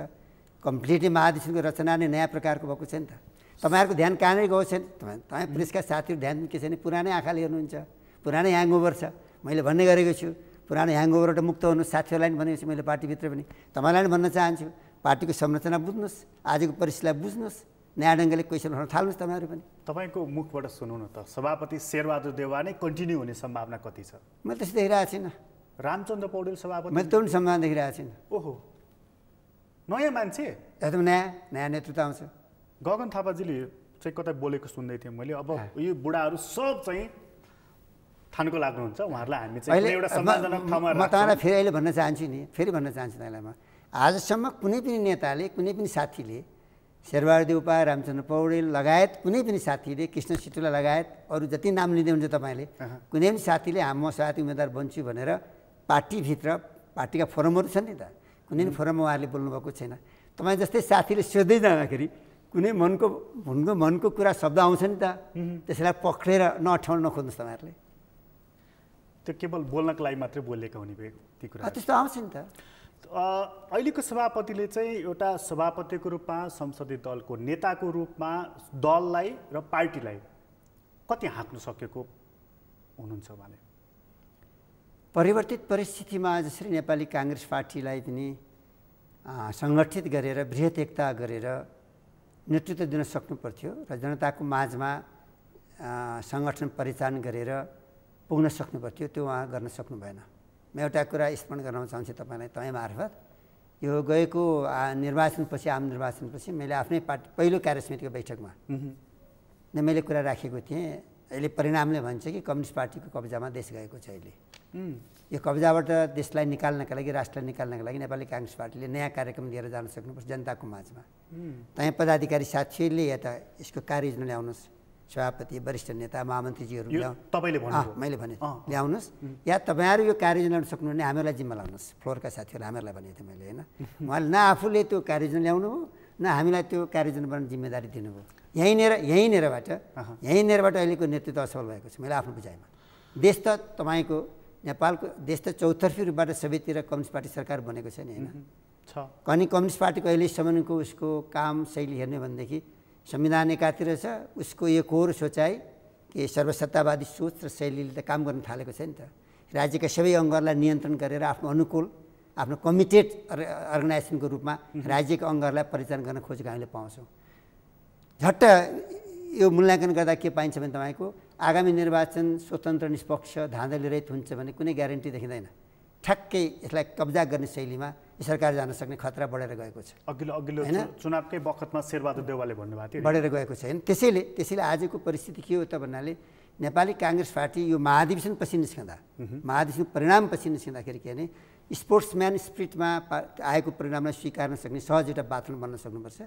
कम्प्लिटली महाधिवेशनको रचना नै नयाँ प्रकारको भएको छ नि त। तपाईँहरूको ध्यान कहाँनिर गएको छैन? तपाईँ प्रेसका साथीहरू ध्यान के छैन? पुरानै आँखाले हेर्नुहुन्छ, पुरानै ह्याङओभर छ। मैले भन्ने गरेको छु, पुरानो ह्याङओभरबाट मुक्त हुनु। साथीहरूलाई पनि भनेको छु मैले पार्टीभित्र पनि, तपाईँलाई पनि भन्न चाहन्छु, पार्टीको संरचना बुझ्नुहोस्, आजको परिस्थितिलाई बुझ्नुहोस्, नयाँ ढङ्गले क्वेसन उठाउन थाल्नुहोस् तपाईँहरू पनि। तपाईँको मुखबाट सुनौ न त, सभापति शेरबहादुर देउवा नै कन्टिन्यू हुने सम्भावना कति छ? मैले त्यस्तो देखिरहेको छैन। रामचन्द्र पौडेल सभापति? मैले त्यो पनि सम्भावना देखिरहेको छैन। ओहो, नयाँ मान्छे, एकदम नयाँ नेतृत्व आउँछ। गगन थापाजीले चाहिँ कतै बोलेको सुन्दै थिएँ मैले। अब यो बुढाहरू सब चाहिँ थानको लाग्नुहुन्छ, उहाँहरूलाई हामी चाहिँ एउटा सम्मानजनक ठाउँमा राख्छौँ। म तपाईँलाई फेरि अहिले भन्न चाहन्छु नि, फेरि भन्न चाहन्छु तपाईँलाई, म आजसम्म कुनै पनि नेताले, कुनै पनि साथीले, शेरबहादुर देउपा, रामचन्द्र पौडेल लगायत कुनै पनि साथीले, कृष्ण सिटुला लगायत अरू जति नाम लिँदै हुन्छ तपाईँले, कुनै पनि साथीले म सभापति उम्मेदवार बन्छु भनेर पार्टीभित्र, पार्टीका फोरमहरू छन् नि त, कुनै पनि फोरममा उहाँहरूले बोल्नुभएको छैन। तपाईँ जस्तै साथीले सोध्दै जाँदाखेरि कुनै मनको कुरा शब्द आउँछ नि त, त्यसलाई पक्रेर नअठ्याउन नखोज्नुहोस् तपाईँहरूले। त्यो केवल बोल्नको लागि मात्रै बोलेका हुने भयो ती कुरा त्यस्तो आउँछ नि त। अहिलेको सभापतिले चाहिँ एउटा सभापतिको रूपमा संसदीय दलको नेताको रूपमा दललाई र पार्टीलाई कति हाँक्न सकेको हुनुहुन्छ उहाँले? परिवर्तित परिस्थितिमा जसरी नेपाली काङ्ग्रेस पार्टीलाई पनि सङ्गठित गरेर बृहत एकता गरेर नेतृत्व दिन सक्नु पर्थ्यो र जनताको माझमा सङ्गठन परिचालन गरेर पुग्न सक्नु पर्थ्यो, त्यो उहाँ गर्न सक्नु भएन। म एउटा कुरा स्मरण गर्न चाहन्छु तपाईँलाई तपाईँ मार्फत। यो गएको निर्वाचनपछि आम निर्वाचनपछि मैले आफ्नै पार्टी पहिलो कार्यसमितिको बैठकमा मैले कुरा राखेको थिएँ। अहिले परिणामले भन्छ कि कम्युनिस्ट पार्टीको कब्जामा देश गएको छ। अहिले यो कब्जाबाट देशलाई निकाल्नका लागि, राष्ट्रलाई निकाल्नका लागि नेपाली काङ्ग्रेस पार्टीले नयाँ कार्यक्रम लिएर जान सक्नुपर्छ जनताको माझमा। तपाईँ पदाधिकारी साथीहरूले या त यसको कार्ययोजना ल्याउनुहोस्, सभापति, वरिष्ठ नेता, महामन्त्रीजीहरू तपाईँले भन्नु, मैले भने ल्याउनुहोस्, या तपाईँहरू यो कार्ययोजना ल्याउन सक्नुहुने हामीहरूलाई जिम्मा लाउनुहोस्। फ्लोरका साथीहरू हामीहरूलाई भनेको थिएँ मैले, होइन? उहाँले न आफूले त्यो कार्ययोजना ल्याउनु हो, न हामीलाई त्यो कार्ययोजना बनाउने जिम्मेदारी दिनुभयो। यहीँनिरबाट अहिलेको नेतृत्व असफल भएको छ मैले आफ्नो बुझाइमा। देश त तपाईँको नेपालको देश त चौतर्फी रूपबाट सबैतिर कम्युनिस्ट पार्टी सरकार बनेको छ नि, होइन? अनि कम्युनिस्ट पार्टीको अहिलेसम्मको उसको काम शैली हेर्ने भनेदेखि संविधान एकातिर छ, उसको एक होर सोचाइ कि सर्वसत्तावादी सोच र शैलीले त काम गर्न थालेको छ नि त। राज्यका सबै अङ्गहरूलाई नियन्त्रण गरेर आफ्नो अनुकूल, आफ्नो कमिटेड अर्गनाइजेसनको रूपमा राज्यका अङ्गहरूलाई परिचालन गर्न खोजेको हामीले पाउँछौँ। झट्ट यो मूल्याङ्कन गर्दा के पाइन्छ भने तपाईँको आगामी निर्वाचन स्वतन्त्र, निष्पक्ष, धाँधलीरहित हुन्छ भने कुनै ग्यारेन्टी देखिँदैन। ठ्याक्कै यसलाई कब्जा गर्ने शैलीमा सरकार जान सक्ने खतरा बढेर गएको छ। अघिल्लो चुनावकै बखतमा शेरबहादुर देउवाले भन्नुभएको थियो बढेर गएको छ, होइन? त्यसैले आजको परिस्थिति के हो त भन्नाले नेपाली काङ्ग्रेस पार्टी यो महाधिवेशन पछि निस्कँदा, महाधिवेशन परिणाम पछि निस्कँदाखेरि के भने स्पोर्ट्सम्यान स्पिरिटमा आएको परिणामलाई स्वीकार्न सक्ने सहज एउटा वातावरण बन्न सक्नुपर्छ।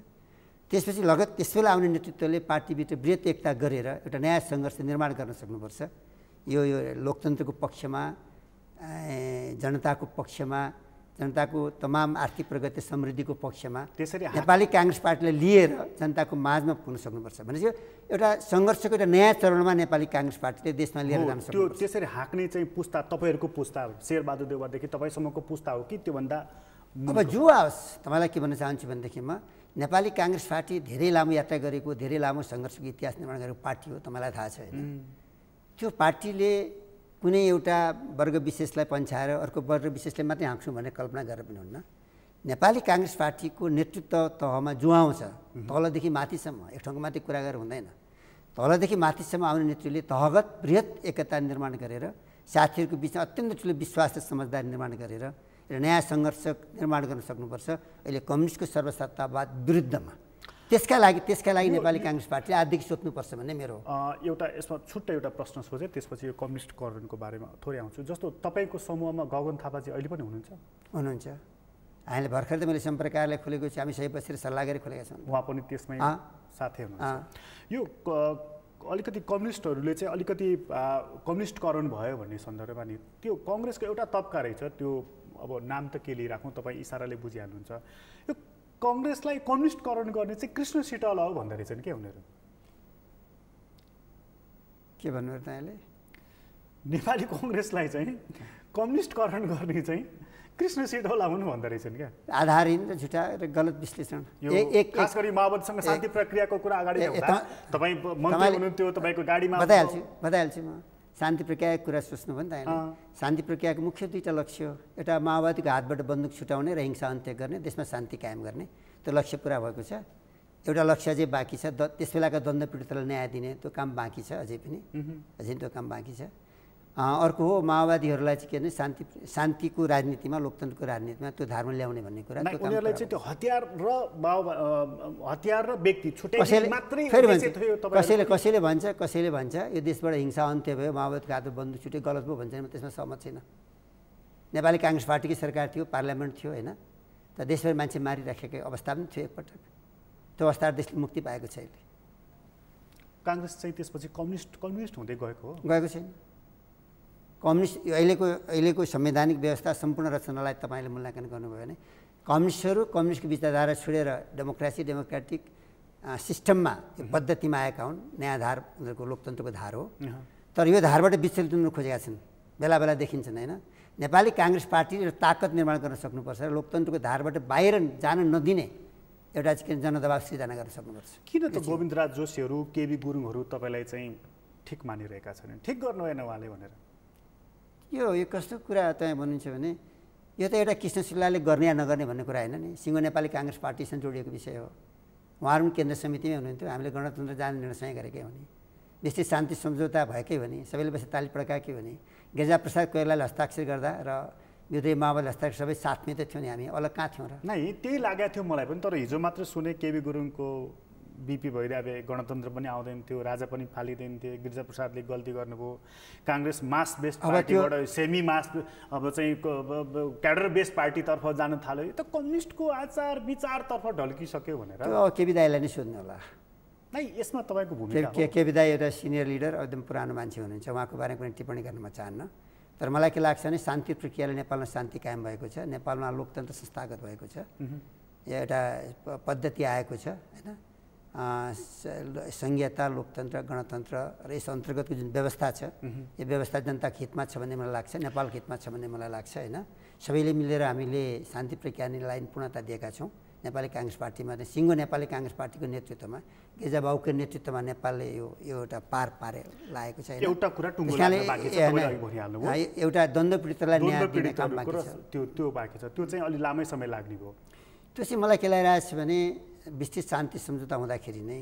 त्यसपछि त्यसबेला आउने नेतृत्वले पार्टीभित्र बृहत एकता गरेर एउटा नयाँ सङ्घर्ष निर्माण गर्न सक्नुपर्छ। यो लोकतन्त्रको पक्षमा, जनताको पक्षमा, जनताको तमाम आर्थिक प्रगति समृद्धिको पक्षमा त्यसरी नेपाली काङ्ग्रेस पार्टीलाई लिएर जनताको माझमा पुग्न सक्नुपर्छ भनेपछि एउटा सङ्घर्षको एउटा नयाँ चरणमा नेपाली काङ्ग्रेस पार्टीले देशमा लिएर जान सक्छ। त्यो त्यसरी हाँक्ने चाहिँ पुस्ता तपाईँहरूको पुस्ता हो, शेरबहादुर देउवादेखि तपाईँसम्मको पुस्ता हो कि त्योभन्दा? अब जो आओस्, तपाईँलाई के भन्न चाहन्छु भनेदेखिमा नेपाली काङ्ग्रेस पार्टी धेरै लामो यात्रा गरेको, धेरै लामो सङ्घर्षको इतिहास निर्माण गरेको पार्टी हो, तपाईँलाई थाहा छ, होइन? त्यो पार्टीले कुनै एउटा वर्ग विशेषलाई पन्छाएर अर्को वर्ग विशेषले मात्रै हाँक्छु भन्ने कल्पना गरेर पनि हुन्न। नेपाली काङ्ग्रेस पार्टीको नेतृत्व तहमा जो आउँछ, तलदेखि माथिसम्म, एक ठाउँको माथि कुरा गरेर हुँदैन, तलदेखि माथिसम्म आउने नेतृत्वले तहगत बृहत एकता निर्माण गरेर साथीहरूको बिचमा अत्यन्त ठुलो विश्वास र समझदारी निर्माण गरेर एउटा नयाँ सङ्घर्ष निर्माण गर्न सक्नुपर्छ अहिले कम्युनिस्टको सर्वसत्तावाद विरुद्धमा। त्यसका लागि नेपाली काङ्ग्रेस पार्टीले आजदेखि सोच्नुपर्छ भन्ने मेरो एउटा यसमा छुट्टै एउटा प्रश्न सोधेँ, त्यसपछि यो कम्युनिस्टकरणको बारेमा थोरै आउँछु। जस्तो तपाईँको समूहमा गगन थापाजी अहिले पनि हुनुहुन्छ? हुनुहुन्छ। हामीले भर्खर त मैले सम्पर्कलाई खोलेको छु, हामी सबै बसेर सल्लाह गरेर खोलेका छौँ। उहाँ पनि त्यसमै साथै हुनुहुन्छ। यो अलिकति कम्युनिस्टहरूले चाहिँ अलिकति कम्युनिस्टकरण भयो भन्ने सन्दर्भमा नि त्यो कङ्ग्रेसको एउटा तबका रहेछ, त्यो अब नाम त के लिइराखौँ, तपाईँ इसाराले बुझिहाल्नुहुन्छ। यो कङ्ग्रेसलाई कम्युनिस्टकरण गर्ने चाहिँ कृष्ण सिटौला हो भन्दो रहेछन् के उनीहरू? के भन्नुभयो तपाईँले? नेपाली कङ्ग्रेसलाई चाहिँ कम्युनिस्टकरण गर्ने चाहिँ कृष्ण सिटौला हुनु भन्दो रहेछन् क्या? आधारहीन र झुटा र गलत विश्लेषण। खास गरी माओवादीसँग शान्ति प्रक्रियाको कुरा अगाडि ल्याउँदा तपाईँ मन्त्री हुनुहुन्थ्यो, तपाईँको गाडीमा बताइहाल्छु म। शान्ति प्रक्रियाको कुरा सोच्नु भयो नि त होइन? शान्ति प्रक्रियाको मुख्य दुईवटा लक्ष्य हो, एउटा माओवादीको हातबाट बन्दुक छुटाउने र हिंसा अन्त्य गर्ने, देशमा शान्ति कायम गर्ने, त्यो लक्ष्य पुरा भएको छ। एउटा लक्ष्य अझै बाँकी छ, त्यस बेलाका द्वन्द्व पीडितलाई न्याय दिने, त्यो काम बाँकी छ अझै पनि, त्यो काम बाँकी छ। अर्को हो माओवादीहरूलाई चाहिँ के भने शान्तिको राजनीतिमा, लोकतन्त्रको राजनीतिमा त्यो धारमा ल्याउने भन्ने कुरा। उनीहरूलाई चाहिँ त्यो हतियार र व्यक्ति छुट्टै मात्रै कसैले भन्छ यो देशबाट हिंसा अन्त्य भयो, माओवादीको हातमा बन्दुक छुट्यो, गलत भयो भन्छ, म त्यसमा सहमत छैन। नेपाली काङ्ग्रेस पार्टीकै सरकार थियो, पार्लियामेन्ट थियो, होइन? त देशभरि मान्छे मारिराखेको अवस्था पनि थियो एकपटक, त्यो अवस्थाबाट देशले मुक्ति पाएको छ अहिले। काङ्ग्रेस चाहिँ त्यसपछि कम्युनिस्ट हुँदै गएको छैन। कम्युनिस्ट अहिलेको संवैधानिक व्यवस्था सम्पूर्ण रचनालाई तपाईँले मूल्याङ्कन गर्नुभयो भने कम्युनिस्टको विचारधारा छोडेर डेमोक्रेटिक सिस्टममा पद्धतिमा आएका हुन्। नयाँ धार उनीहरूको लोकतन्त्रको धार हो, तर यो धारबाट विचलित हुन खोजेका छन्। बेला बेला देखिन्छन् होइन। नेपाली काङ्ग्रेस पार्टीले ताकत निर्माण गर्न सक्नुपर्छ र लोकतन्त्रको धारबाट बाहिर जान नदिने एउटा चाहिँ जनदबाव सृजना गर्न सक्नुपर्छ। किन त गोविन्दराज जोशीहरू, केबी गुरुङहरू तपाईँलाई चाहिँ ठिक मानिरहेका छैनन्, ठिक गर्नु भएन उहाँले भनेर? यो कस्तो कुरा तपाईँ भन्नुहुन्छ भने यो त एउटा कृष्ण सिल्लाले गर्ने या नगर्ने भन्ने कुरा होइन नि, सिङ्गो नेपाली काङ्ग्रेस पार्टीसँग जोडिएको विषय हो। उहाँहरू पनि केन्द्र समितिमै हुनुहुन्थ्यो, हामीले गणतन्त्र जाने निर्णय गरेकै हो नि, विस्तृत शान्ति सम्झौता भएकै हो नि, सबैले बसेर ताली पड्काएकै हो नि, गिरिजाप्रसाद कोइरालाले हस्ताक्षर गर्दा र विद्रोही माओवादी हस्ताक्षर सबै साथमै त थियौँ नि, हामी अलग कहाँ थियौँ र? नै त्यही लागेको थियो मलाई पनि। तर हिजो मात्र सुने केबी गुरुङको बिपी भइरहे, गणतन्त्र पनि आउँदैन थियो, राजा पनि फालिँदैन थियो, गिरिजाप्रसादले गल्ती गर्नुभयो, काङ्ग्रेस मास बेस्ड पार्टीबाट सेमी मास अब चाहिँ क्याडर बेस्ड पार्टीतर्फ जान थाल्यो। यो त कम्युनिस्टको आचार विचारतर्फ ढल्किसक्यो भनेर केबी दाईलाई नै सोध्नु होला। नै यसमा तपाईँको भूमिका केबी दाई एउटा सिनियर लिडर, एकदम पुरानो मान्छे हुनुहुन्छ, उहाँको बारेमा कुनै टिप्पणी गर्न म चाहन्न। तर मलाई के लाग्छ भने शान्ति प्रक्रियाले नेपालमा शान्ति कायम भएको छ, नेपालमा लोकतन्त्र संस्थागत भएको छ, एउटा पद्धति आएको छ होइन, सङ्घीयता, लोकतन्त्र, गणतन्त्र र यस अन्तर्गतको जुन व्यवस्था छ यो व्यवस्था जनताको हितमा छ भन्ने मलाई लाग्छ, नेपालको हितमा छ भन्ने मलाई लाग्छ होइन। सबैले मिलेर हामीले शान्ति प्रक्रियालाई पूर्णता दिएका छौँ। नेपाली काङ्ग्रेस पार्टीमा सिङ्गो नेपाली काङ्ग्रेस पार्टीको नेतृत्वमा, गिरिजाबाबुको नेतृत्वमा नेपालले यो एउटा पार लागेको छ। एउटा कुरा टुङ्गो लाग्न बाँकी छ, तपाईँले अघि भनिहाल्नुभयो, एउटा द्वन्द्व पीडितलाई न्याय दिने काम बाँकी छ, त्यो बाँकी छ, त्यो चाहिँ अलि लामै समय लाग्ने भयो। त्यो चाहिँ मलाई के लागिरहेको छ भने विस्तृत शान्ति सम्झौता हुँदाखेरि नै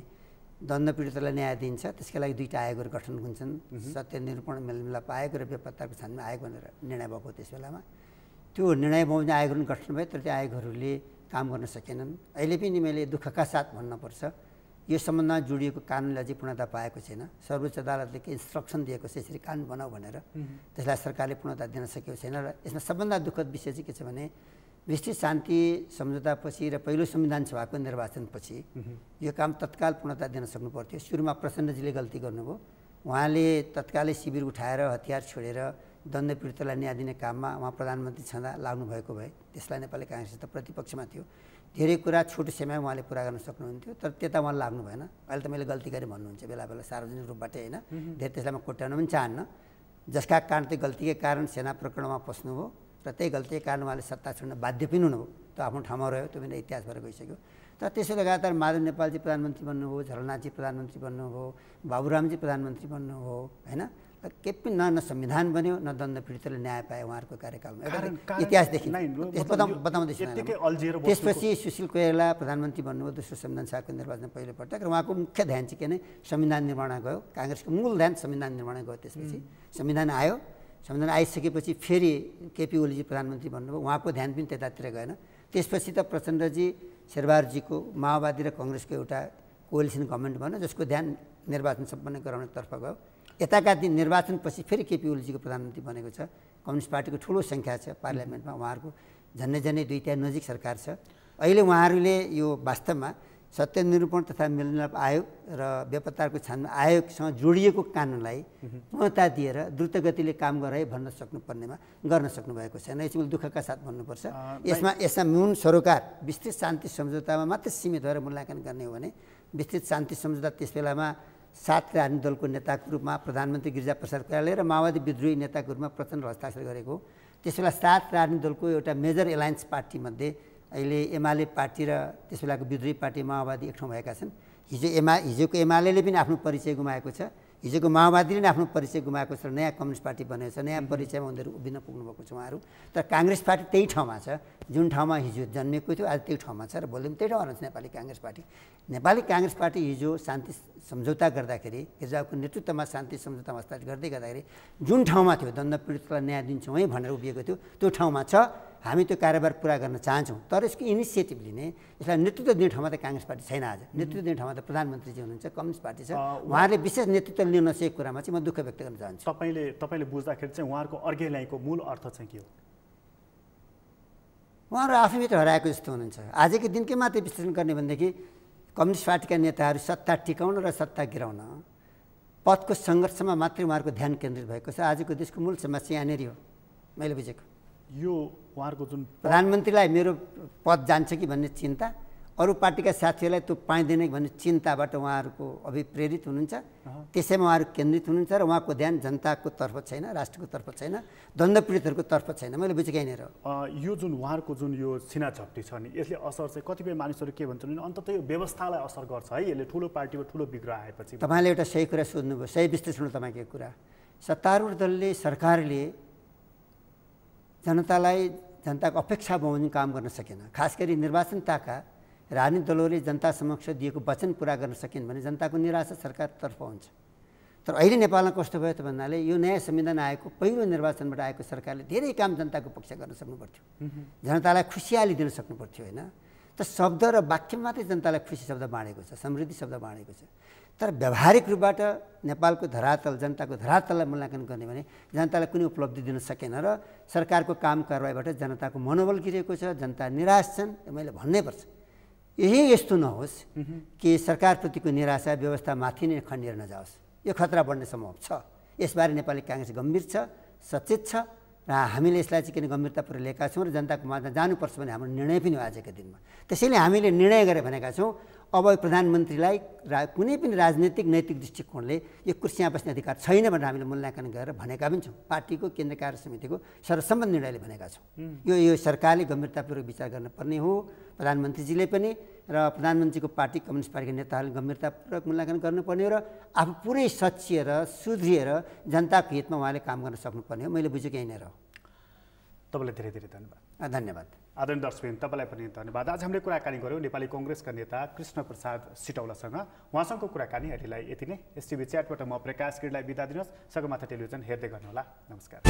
द्वन्द्व पीडितलाई न्याय दिन्छ, त्यसका लागि दुईवटा आयोगहरू गठन हुन्छन्, सत्य निरूपण मेलमिलाप आयोग र बेपत्ताको छानबिन आयोग भनेर निर्णय भएको त्यस बेलामा। त्यो निर्णय बमोजिम आयोगहरू गठन भयो, तर त्यो आयोगहरूले काम गर्न सकेनन्। अहिले पनि मैले दुःखका साथ भन्नुपर्छ, यो सम्बन्धमा जोडिएको कानुनले अझै पूर्णता पाएको छैन। सर्वोच्च अदालतले के इन्स्ट्रक्सन दिएको छ यसरी कानुन बनाऊ भनेर, त्यसलाई सरकारले पूर्णता दिन सकेको छैन। र यसमा सबभन्दा दुःखद विषय चाहिँ के छ भने विस्तृत शान्ति सम्झौतापछि र पहिलो संविधान सभाको निर्वाचनपछि यो काम तत्काल पूर्णता दिन सक्नु पर्थ्यो। सुरुमा प्रचण्डजीले गल्ती गर्नुभयो, उहाँले तत्कालै शिविर उठाएर हतियार छोडेर द्वन्द्व पीडितलाई न्याय दिने काममा उहाँ प्रधानमन्त्री छँदा लाग्नु भएको भए त्यसलाई नेपाली काङ्ग्रेस त प्रतिपक्षमा थियो, धेरै कुरा छोटो समयमा उहाँले पुरा गर्न सक्नुहुन्थ्यो, तर त्यता उहाँ लाग्नु भएन। अहिले त मैले गल्ती गरेँ भन्नुहुन्छ बेला बेला सार्वजनिक रूपबाट होइन, धेरै त्यसलाई म कोट्याउन पनि चाहन्न। जसका कारण त्यो गल्तीकै कारण सेना प्रकरणमा पस्नुभयो र त्यही गल्तीकै कारण उहाँले सत्ता छोड्न बाध्य पनि हुनुभयो, त्यो आफ्नो ठाउँमा रह्यो, त्यो पनि इतिहास भएर गइसक्यो। तर त्यसै लगातार माधव नेपालजी प्रधानमन्त्री बन्नुभयो, झलनाथजी प्रधानमन्त्री बन्नुभयो, बाबुरामजी प्रधानमन्त्री बन्नुभयो होइन, केही पनि न संविधान बन्यो न द्वन्द्व पीडितले न्याय पाए उहाँहरूको कार्यकालमा, एउटा इतिहास देखिन्छ। बताउँदैछु। त्यसपछि सुशील कोइराला प्रधानमन्त्री बन्नुभयो दोस्रो संविधान सभाको निर्वाचन पहिलोपटक, र उहाँको मुख्य ध्यान चाहिँ के नै संविधान निर्माण गयो, काङ्ग्रेसको मूल ध्यान संविधान निर्माण गयो। त्यसपछि संविधान आयो, संविधान आइसकेपछि फेरि केपी ओलीजी प्रधानमन्त्री बन्नुभयो, उहाँको ध्यान पनि त्यतातिर गएन। त्यसपछि त प्रचण्डजी शेरबहादुरजीको माओवादी र कङ्ग्रेसको एउटा कोलिसन गभर्मेन्ट बन्यो, जसको ध्यान निर्वाचन सम्पन्न गराउनेतर्फ गयो। यताका दिन निर्वाचनपछि फेरि केपी ओलीजीको प्रधानमन्त्री बनेको छ, कम्युनिस्ट पार्टीको ठुलो सङ्ख्या छ पार्लियामेन्टमा, उहाँहरूको झन्डै दुईटा नजिक सरकार छ। अहिले उहाँहरूले यो वास्तवमा सत्य निरूपण तथा मेलमिलाप आयोग र बेपत्ताको छानबिन आयोगसँग जोडिएको कानुनलाई पूर्णता दिएर द्रुत गतिले काम गराए भन्न सक्नुपर्नेमा गर्न सक्नुभएको छैन। यसमा दुःखका साथ भन्नुपर्छ। यसमा मूल सरोकार विस्तृत शान्ति सम्झौतामा मात्र सीमित भएर मूल्याङ्कन गर्ने हो भने विस्तृत शान्ति सम्झौता त्यस बेलामा 7 राजनीतिक दलको नेताको रूपमा प्रधानमन्त्री गिरिजाप्रसाद कोइराला र माओवादी विद्रोही नेताको रूपमा प्रचण्ड हस्ताक्षर गरेको, त्यस बेला 7 राजनीतिक दलको एउटा मेजर एलायन्स पार्टीमध्ये अहिले एमाले पार्टी र त्यस बेलाको विद्रोही पार्टी माओवादी एक ठाउँ भएका छन्। हिजोको एमाले पनि आफ्नो परिचय गुमाएको छ, हिजोको माओवादीले पनि आफ्नो परिचय गुमाएको छ, नयाँ कम्युनिस्ट पार्टी बनेको छ, नयाँ परिचयमा उनीहरू उभिन पुग्नुभएको छ उहाँहरू। तर काङ्ग्रेस पार्टी त्यही ठाउँमा छ जुन ठाउँमा हिजो जन्मेको थियो, आज त्यही ठाउँमा छ र भोलि पनि त्यही ठाउँमा रहन्छ नेपाली काङ्ग्रेस पार्टी। नेपाली काङ्ग्रेस पार्टी हिजो शान्ति सम्झौता गर्दाखेरि, गिरिजाको नेतृत्वमा शान्ति सम्झौतामा हस्ताक्षर गर्दै गर्दाखेरि जुन ठाउँमा थियो द्वन्द्व पीडितलाई न्याय दिन्छौँ है भनेर उभिएको थियो, त्यो ठाउँमा छ। हामी त्यो कार्यभार पुरा गर्न चाहन्छौँ, तर यसको इनिसिएटिभ लिने, यसलाई नेतृत्व दिने ठाउँमा त काङ्ग्रेस पार्टी छैन। आज नेतृत्व दिने ठाउँमा त प्रधानमन्त्रीजी हुनुहुन्छ, कम्युनिस्ट पार्टी छ, उहाँहरूले विशेष नेतृत्व लिन नसकेको कुरामा चाहिँ म दुःख व्यक्त गर्न चाहन्छु। तपाईँले बुझ्दाखेरि चाहिँ उहाँहरूको अर्घ्य ल्याएको मूल अर्थ चाहिँ के हो? उहाँहरू आफैभित्र हराएको जस्तो हुनुहुन्छ। आजकै दिनकै मात्रै विश्लेषण गर्ने भनेदेखि कम्युनिस्ट पार्टीका नेताहरू सत्ता टिकाउन र सत्ता गिराउन पदको सङ्घर्षमा मात्रै उहाँहरूको ध्यान केन्द्रित भएको छ। आजको देशको मूल समस्या यहाँनिर हो मैले बुझेको। यो उहाँहरूको जुन प्रधानमन्त्रीलाई मेरो पद जान्छ कि भन्ने चिन्ता, अरू पार्टीका साथीहरूलाई त्यो पाइँदैन भन्ने चिन्ताबाट उहाँहरूको अभिप्रेरित हुनुहुन्छ। त्यसैमा उहाँहरू केन्द्रित हुनुहुन्छ र उहाँको ध्यान जनताको तर्फ छैन, राष्ट्रको तर्फ छैन, द्वन्द्वपीडितहरूको तर्फ छैन। मैले बुझेँ यहीँनिर यो जुन उहाँहरूको जुन यो छिनाझप्टी छ नि, यसले असर चाहिँ कतिपय मानिसहरू के भन्छन् भने अन्ततः यो व्यवस्थालाई असर गर्छ है, यसले ठुलो पार्टीमा ठुलो विग्रह आएपछि। तपाईँले एउटा सही कुरा सोध्नुभयो, सही विश्लेषण हो तपाईँको कुरा। सत्तारूढ दलले, सरकारले जनतालाई जनताको अपेक्षा बमोजिम काम गर्न सकेन। खास गरी निर्वाचनताका राजनीतिक दलहरूले जनता समक्ष दिएको वचन पुरा गर्न सकेन भने जनताको निराशा सरकारतर्फ हुन्छ। तर अहिले नेपालमा कस्तो भयो त भन्नाले यो नयाँ संविधान आएको पहिलो निर्वाचनबाट आएको सरकारले धेरै काम जनताको पक्ष गर्न सक्नुपर्थ्यो, जनतालाई खुसियाली दिन सक्नुपर्थ्यो होइन। त शब्द र वाक्यमा मात्रै जनतालाई खुसी शब्द बाँडेको छ, समृद्धि शब्द बाँडेको छ। तर व्यावहारिक रूपबाट नेपालको धरातल, जनताको धरातललाई मूल्याङ्कन गर्ने भने जनतालाई कुनै उपलब्धि दिन सकेन र सरकारको काम कारवाहीबाट जनताको मनोबल गिरेको छ, जनता निराश छन्। मैले भन्नै पर्छ, यही यस्तो नहोस् कि सरकारप्रतिको निराशा व्यवस्थामाथि नै खण्डिएर नजाओस्। यो खतरा बढ्ने सम्भव छ। यसबारे नेपाली काङ्ग्रेस गम्भीर छ, सचेत छ र हामीले यसलाई चाहिँ किन गम्भीरतापूर्वक लिएका छौँ र जनताको माझमा जानुपर्छ भन्ने हाम्रो निर्णय पनि हो आजको दिनमा। त्यसैले हामीले निर्णय गरेर भनेका छौँ अब प्रधानमन्त्रीलाई कुनै पनि राजनीतिक नैतिक दृष्टिकोणले यो कुर्सीमा बस्ने अधिकार छैन भनेर हामीले मूल्याङ्कन गरेर भनेका पनि छौँ। पार्टीको केन्द्रीय कार्य समितिको सर्वसम्मत निर्णयले भनेका छौँ। यो सरकारले गम्भीरतापूर्वक विचार गर्नुपर्ने हो, प्रधानमन्त्रीजीले पनि र प्रधानमन्त्रीको पार्टी कम्युनिस्ट पार्टीका नेताहरूले गम्भीरतापूर्वक मूल्याङ्कन गर्नुपर्ने हो र आफू पुरै सचिएर सुध्रिएर जनताको हितमा उहाँले काम गर्न सक्नुपर्ने हो। मैले बुझेको यहीँनिर हो। तपाईँलाई धेरै धेरै धन्यवाद। धन्यवाद। आदरणीय दर्शकबिन, तपाईँलाई पनि धन्यवाद। आज हामीले कुराकानी गऱ्यौँ नेपाली कङ्ग्रेसका नेता कृष्णप्रसाद सिटौलासँग। उहाँसँगको कुराकानी अहिलेलाई यति नै। एसटिभी च्याटबाट म प्रकाश गिरीलाई बिदा दिनुहोस्। सगरमाथा टेलिभिजन हेर्दै गर्नुहोला। नमस्कार।